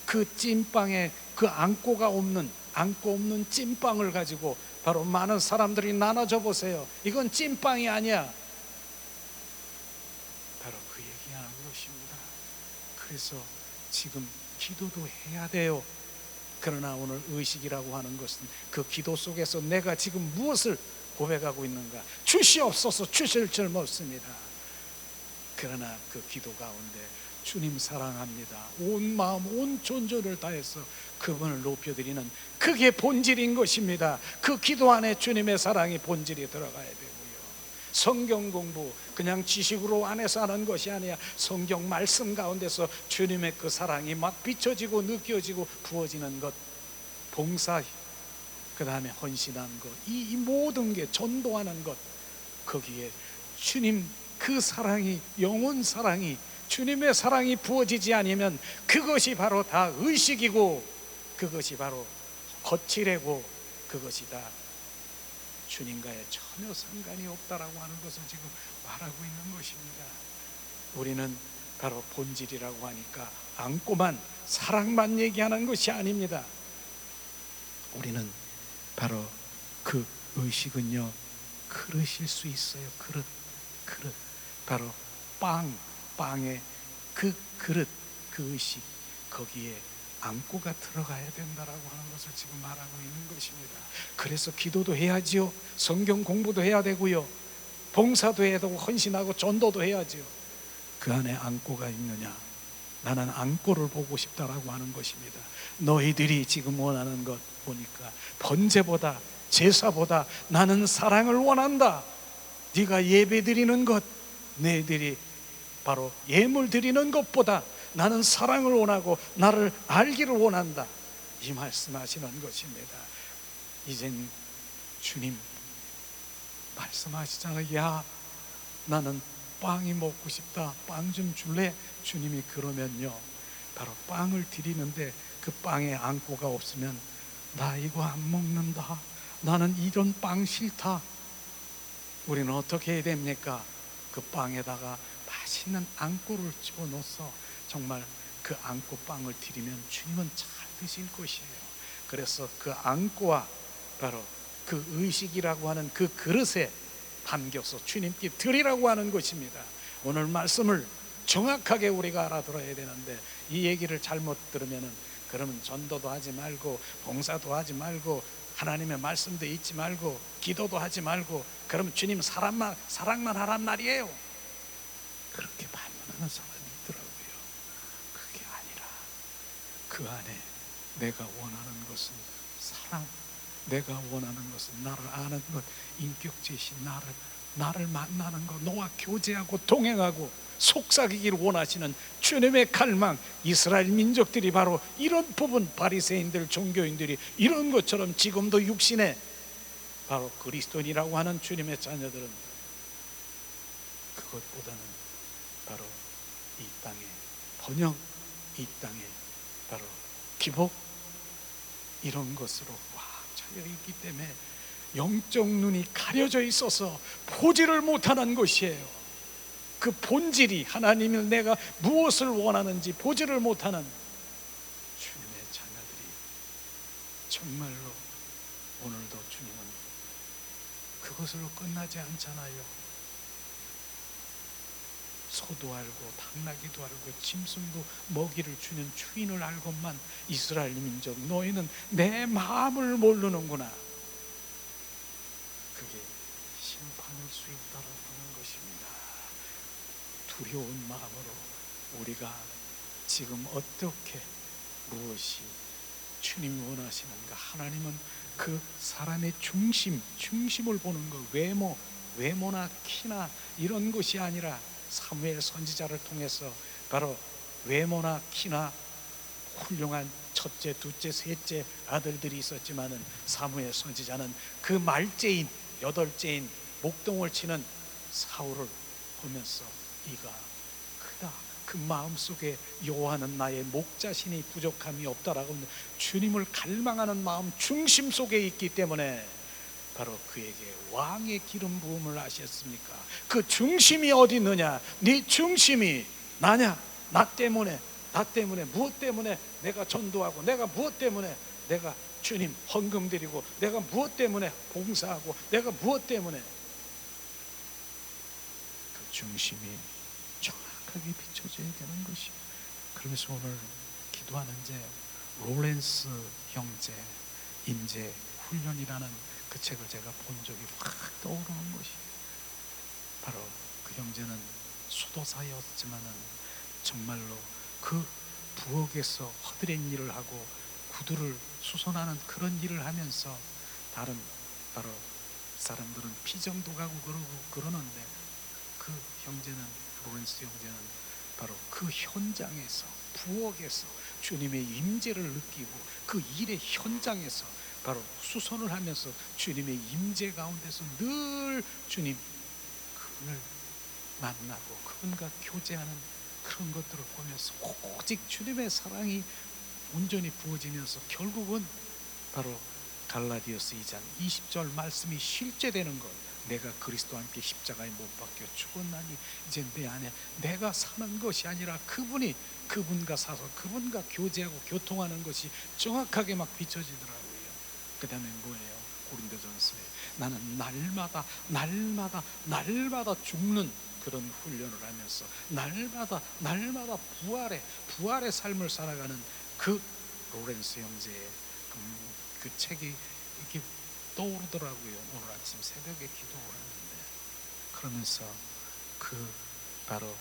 그 찐빵에 그 앙꼬 없는 찐빵을 가지고 바로 많은 사람들이 나눠줘 보세요. 이건 찐빵이 아니야. 바로 그 얘기하는 것입니다. 그래서 지금 기도도 해야 돼요. 그러나 오늘 의식이라고 하는 것은 그 기도 속에서 내가 지금 무엇을 고백하고 있는가? 주시옵소서, 주실 줄 묻습니다. 그러나 그 기도 가운데 주님 사랑합니다, 온 마음 온 존재를 다해서 그분을 높여드리는 그게 본질인 것입니다. 그 기도 안에 주님의 사랑이 본질이 들어가야 되고요. 성경 공부 그냥 지식으로 안에서 하는 것이 아니라 성경 말씀 가운데서 주님의 그 사랑이 막 비춰지고 느껴지고 부어지는 것, 봉사, 그 다음에 헌신하는 것, 이 모든 게 전도하는 것, 거기에 주님 그 사랑이, 영혼 사랑이, 주님의 사랑이 부어지지 않으면 그것이 바로 다 의식이고 그것이 바로 거칠애고 그것이 다 주님과의 전혀 상관이 없다라고 하는 것을 지금 말하고 있는 것입니다. 우리는 바로 본질이라고 하니까 안고만 사랑만 얘기하는 것이 아닙니다. 우리는 바로 그 의식은요, 그릇일 수 있어요. 그릇. 바로 빵에 그 그릇, 그 의식, 거기에 안고가 들어가야 된다라고 하는 것을 지금 말하고 있는 것입니다. 그래서 기도도 해야지요, 성경 공부도 해야 되고요, 봉사도 해야 되고 헌신하고 전도도 해야지요. 그 안에 안고가 있느냐? 나는 안고를 보고 싶다라고 하는 것입니다. 너희들이 지금 원하는 것 보니까 번제보다 제사보다 나는 사랑을 원한다. 네가 예배 드리는 것, 너희들이 바로 예물 드리는 것보다 나는 사랑을 원하고 나를 알기를 원한다, 이 말씀하시는 것입니다. 이젠 주님 말씀하시잖아요. 야, 나는 빵이 먹고 싶다, 빵 좀 줄래? 주님이 그러면요, 바로 빵을 드리는데 그 빵에 안고가 없으면 나 이거 안 먹는다, 나는 이런 빵 싫다. 우리는 어떻게 해야 됩니까? 그 빵에다가 맛있는 안고를 집어넣어서 정말 그 안고 빵을 드리면 주님은 잘 드실 것이에요. 그래서 그 안고와 바로 그 의식이라고 하는 그 그릇에 담겨서 주님께 드리라고 하는 것입니다. 오늘 말씀을 정확하게 우리가 알아들어야 되는데 이 얘기를 잘못 들으면은 그러면 전도도 하지 말고 봉사도 하지 말고 하나님의 말씀도 잊지 말고 기도도 하지 말고 그러면 주님 사랑만 하란 말이에요. 그렇게 반문하는 사람이 있더라고요. 그게 아니라 그 안에 내가 원하는 것은 사랑, 내가 원하는 것은 나를 아는 것, 인격 제시, 나를 만나는 것, 너와 교제하고 동행하고 속삭이기를 원하시는 주님의 갈망. 이스라엘 민족들이 바로 이런 부분, 바리새인들, 종교인들이 이런 것처럼 지금도 육신에 바로 그리스도인이라고 하는 주님의 자녀들은 그것보다는 바로 이 땅의 번영, 이 땅의 바로 기복, 이런 것으로 꽉 차여 있기 때문에 영적 눈이 가려져 있어서 보지를 못하는 것이에요. 그 본질이, 하나님이 내가 무엇을 원하는지 보지를 못하는 주님의 자녀들이 정말로 오늘도 주님은 그것으로 끝나지 않잖아요. 소도 알고 당나귀도 알고 짐승도 먹이를 주는 주인을 알고만 이스라엘 민족, 너희는 내 마음을 모르는구나. 그게 심판일 수 있다라고 하는 것입니다. 두려운 마음으로 우리가 지금 어떻게 무엇이 주님이 원하시는가, 하나님은 그 사람의 중심을 보는 거, 외모나 키나 이런 것이 아니라 사무엘 선지자를 통해서 바로 외모나 키나 훌륭한 첫째, 둘째, 셋째 아들들이 있었지만은 사무엘 선지자는 그 말째인 여덟째인 목동을 치는 사울을 보면서 이가 크다. 그 마음속에 여호와는 나의 목자신이 부족함이 없다라고 주님을 갈망하는 마음 중심 속에 있기 때문에 바로 그에게 왕의 기름 부음을 하셨습니까? 그 중심이 어디 있느냐? 네 중심이 나냐? 나 때문에 무엇 때문에 내가 전도하고, 내가 무엇 때문에 내가 주님 헌금 드리고, 내가 무엇 때문에 봉사하고, 내가 무엇 때문에, 그 중심이 정확하게 비춰져야 되는 것이. 그러면서 오늘 기도하는 제 로렌스 형제 인재 훈련이라는 그 책을 제가 본 적이 확 떠오르는 것이, 바로 그 형제는 수도사였지만은 정말로 그 부엌에서 허드렛 일을 하고 구두를 수선하는 그런 일을 하면서 다른 바로 사람들은 피정도 가고 그러는데 그 형제는, 로렌스 형제는 바로 그 현장에서, 부엌에서 주님의 임재를 느끼고 그 일의 현장에서 바로 수선을 하면서 주님의 임재 가운데서 늘 주님 그분을 만나고 그분과 교제하는 그런 것들을 보면서 오직 주님의 사랑이 온전히 부어지면서 결국은 바로 갈라디아서 2장 20절 말씀이 실제되는 것, 내가 그리스도와 함께 십자가에 못 박혀 죽었나니 이제 내 안에 내가 사는 것이 아니라 그분이, 그분과 사서 그분과 교제하고 교통하는 것이 정확하게 막 비춰지더라고요. 그 다음에 뭐예요? 고린도전서에 나는 날마다 죽는 그런 훈련을 하면서 날마다 부활의 삶을 살아가는 그 로렌스 형제의 그 책이 이렇게 떠오르더라고요. 오늘 아침 새벽에 기도를 했는데, 그러면서 그 바로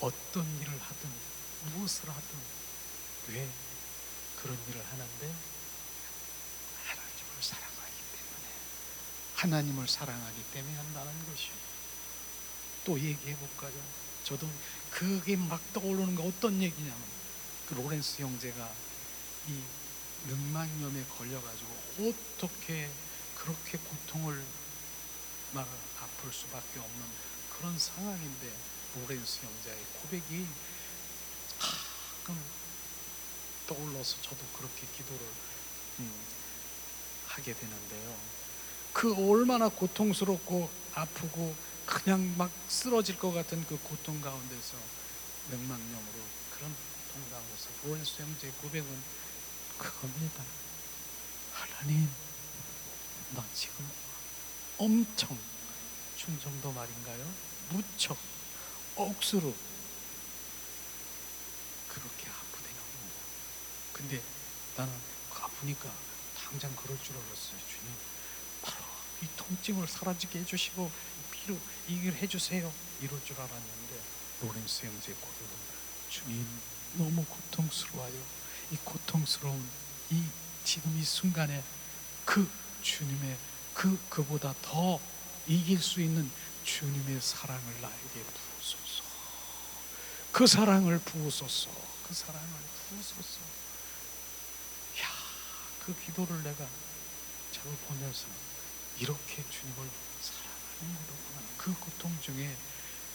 어떤 일을 하든 무엇을 하든 왜 그런 일을 하는데 하나님을 사랑하기 때문에 한다는 것이요. 또 얘기해 볼까요? 저도 그게 막 떠오르는 거 어떤 얘기냐면, 그 로렌스 형제가 이 늑막염에 걸려가지고 어떻게 그렇게 고통을 막 아플 수밖에 없는 그런 상황인데, 로렌스 형제의 고백이 가끔 떠올라서 저도 그렇게 기도를 하게 되는데요. 그 얼마나 고통스럽고 아프고 그냥 막 쓰러질 것 같은 그 고통 가운데서 맹망염으로 그런 고통 가운데서 로렌스 형제의 고백은 그겁니다. 하나님, 나 지금 엄청, 충정도 말인가요? 무척 억수로 그렇게 아프대요. 근데 나는 아프니까 당장 그럴 줄 알았어요. 주님, 바로 이 통증을 사라지게 해주시고 피로 이길 해주세요, 이럴 줄 알았는데, 로렌스 형제의 고백은 주님, 너무 고통스러워요. 이 고통스러운 이 지금 이 순간에 그 주님의 그보다 더 이길 수 있는 주님의 사랑을 나에게 부으소서. 그 사랑을 부으소서. 그 사랑을 부으소서. 야, 그 기도를 내가 저를 보면서 이렇게 주님을 사랑하는 거구나. 그 고통 중에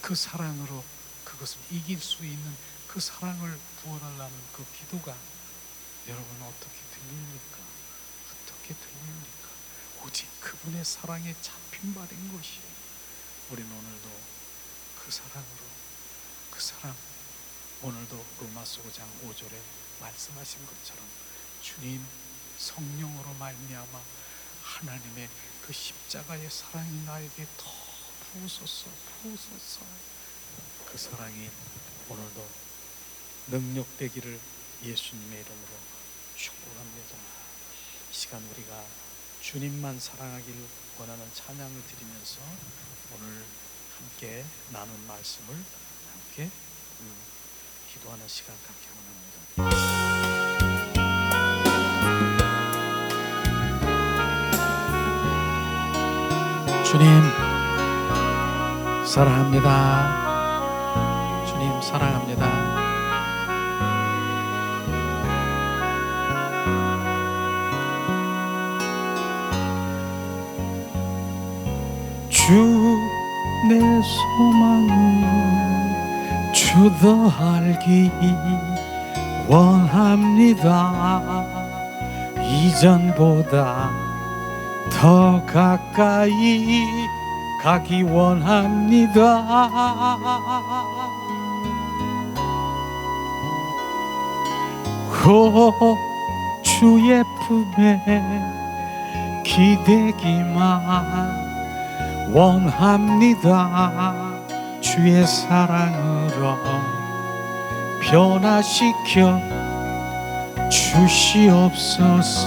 그 사랑으로 그것을 이길 수 있는 그 사랑을 부어달라는 그 기도가 여러분 어떻게 들립니까? 어떻게 들립니까? 오직 그분의 사랑에 잡힌 바 된 것이에요. 우리는 오늘도 그 사랑으로, 그 사랑, 오늘도 로마서 5장 5절에 말씀하신 것처럼 주님 성령으로 말미암아 하나님의 그 십자가의 사랑이 나에게 더 부으소서. 그 사랑이 오늘도 능력되기를 예수님의 이름으로 축복합니다. 이 시간 우리가 주님만 사랑하기를 원하는 찬양을 드리면서 오늘 함께 나눈 말씀을 함께 기도하는 시간 갖기 원합니다. 주님 사랑합니다. 주님 사랑합니다. 주 내 소망은 주 더 알기 원합니다. 이전보다 더 가까이 가기 원합니다. 주의 품에 기대기만 원합니다. 주의 사랑으로 변화시켜 주시옵소서.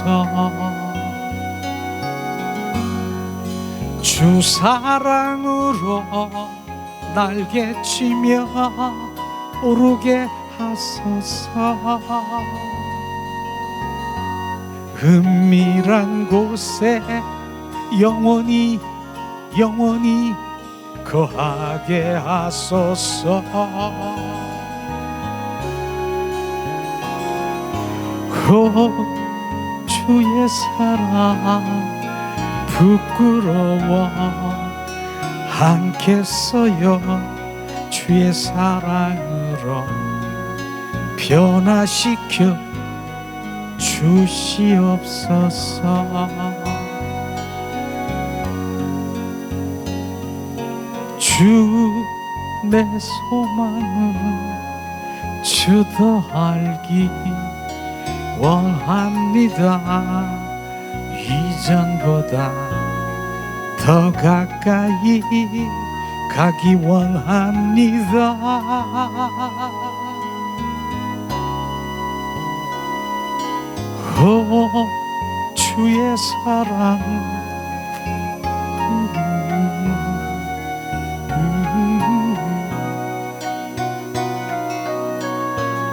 주 사랑으로 날개치며 오르게 하소서. 은밀한 곳에 영원히 거하게 하소서. 주의 사랑 부끄러워 않겠어요. 주의 사랑으로 변화시켜 주시옵소서. 주 내 소망은 주 더 알기 원합니다. 이전보다 더 가까이 가기 원합니다. 주의 사랑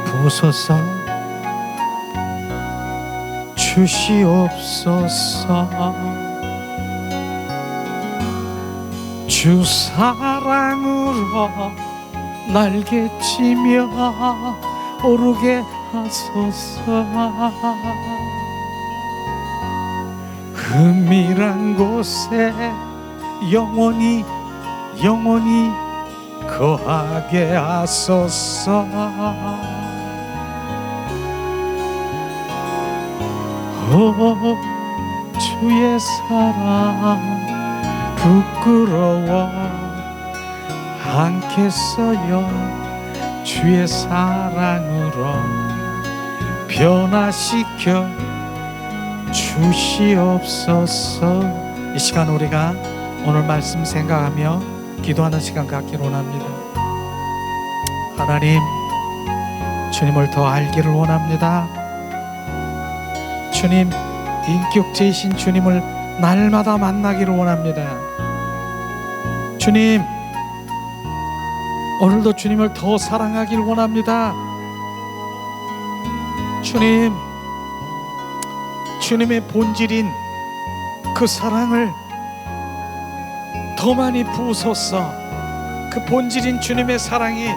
부소서 주시옵소서. 주 사랑으로 날개치며 오르게 하소서. 은밀한 곳에 영원히 거하게 하소서. 주의 사랑 부끄러워 않겠어요. 주의 사랑으로 변화시켜 주시옵소서. 이 시간 우리가 오늘 말씀 생각하며 기도하는 시간 갖기를 원합니다. 하나님, 주님을 더 알기를 원합니다. 주님, 인격체이신 주님을 날마다 만나기를 원합니다. 주님, 오늘도 주님을 더 사랑하기를 원합니다. 주님, 주님의 본질인 그 사랑을 더 많이 부으소서. 그 본질인 주님의 사랑이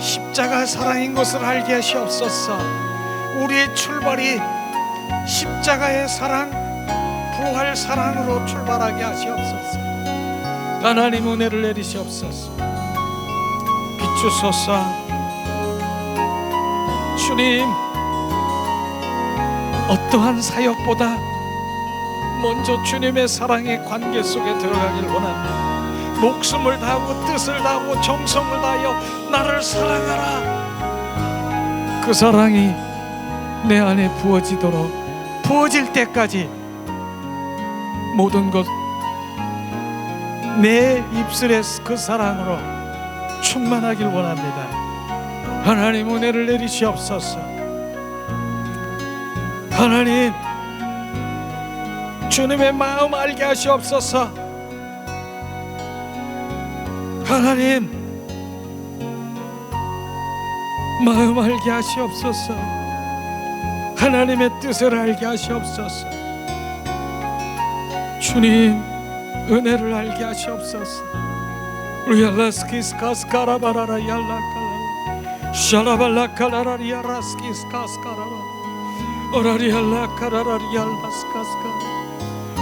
십자가 사랑인 것을 알게 하시옵소서. 우리의 출발이 십자가의 사랑, 부활 사랑으로 출발하게 하시옵소서. 하나님 은혜를 내리시옵소서. 비추소서. 주님, 어떠한 사역보다 먼저 주님의 사랑의 관계 속에 들어가길 원합니다. 목숨을 다하고 뜻을 다하고 정성을 다하여 나를 사랑하라. 그 사랑이 내 안에 부어지도록, 부어질 때까지 모든 것 내 입술에 그 사랑으로 충만하길 원합니다. 하나님 은혜를 내리시옵소서. 하나님, 주님의 마음 알게 하시옵소서. 하나님, 마음 알게 하시옵소서. 하나님의 뜻을 알게 하시옵소서. 주님, 은혜를 알게 하시옵소서. 리알라스키스 카스카라바라라 ял라칼라 샬라발라 칼라라리아 라스키스 카스카라바 오라리알라 카라라리알라스카스카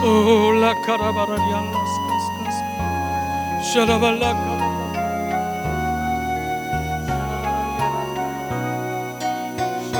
오라 카라바라리알라스카스카 샬라발라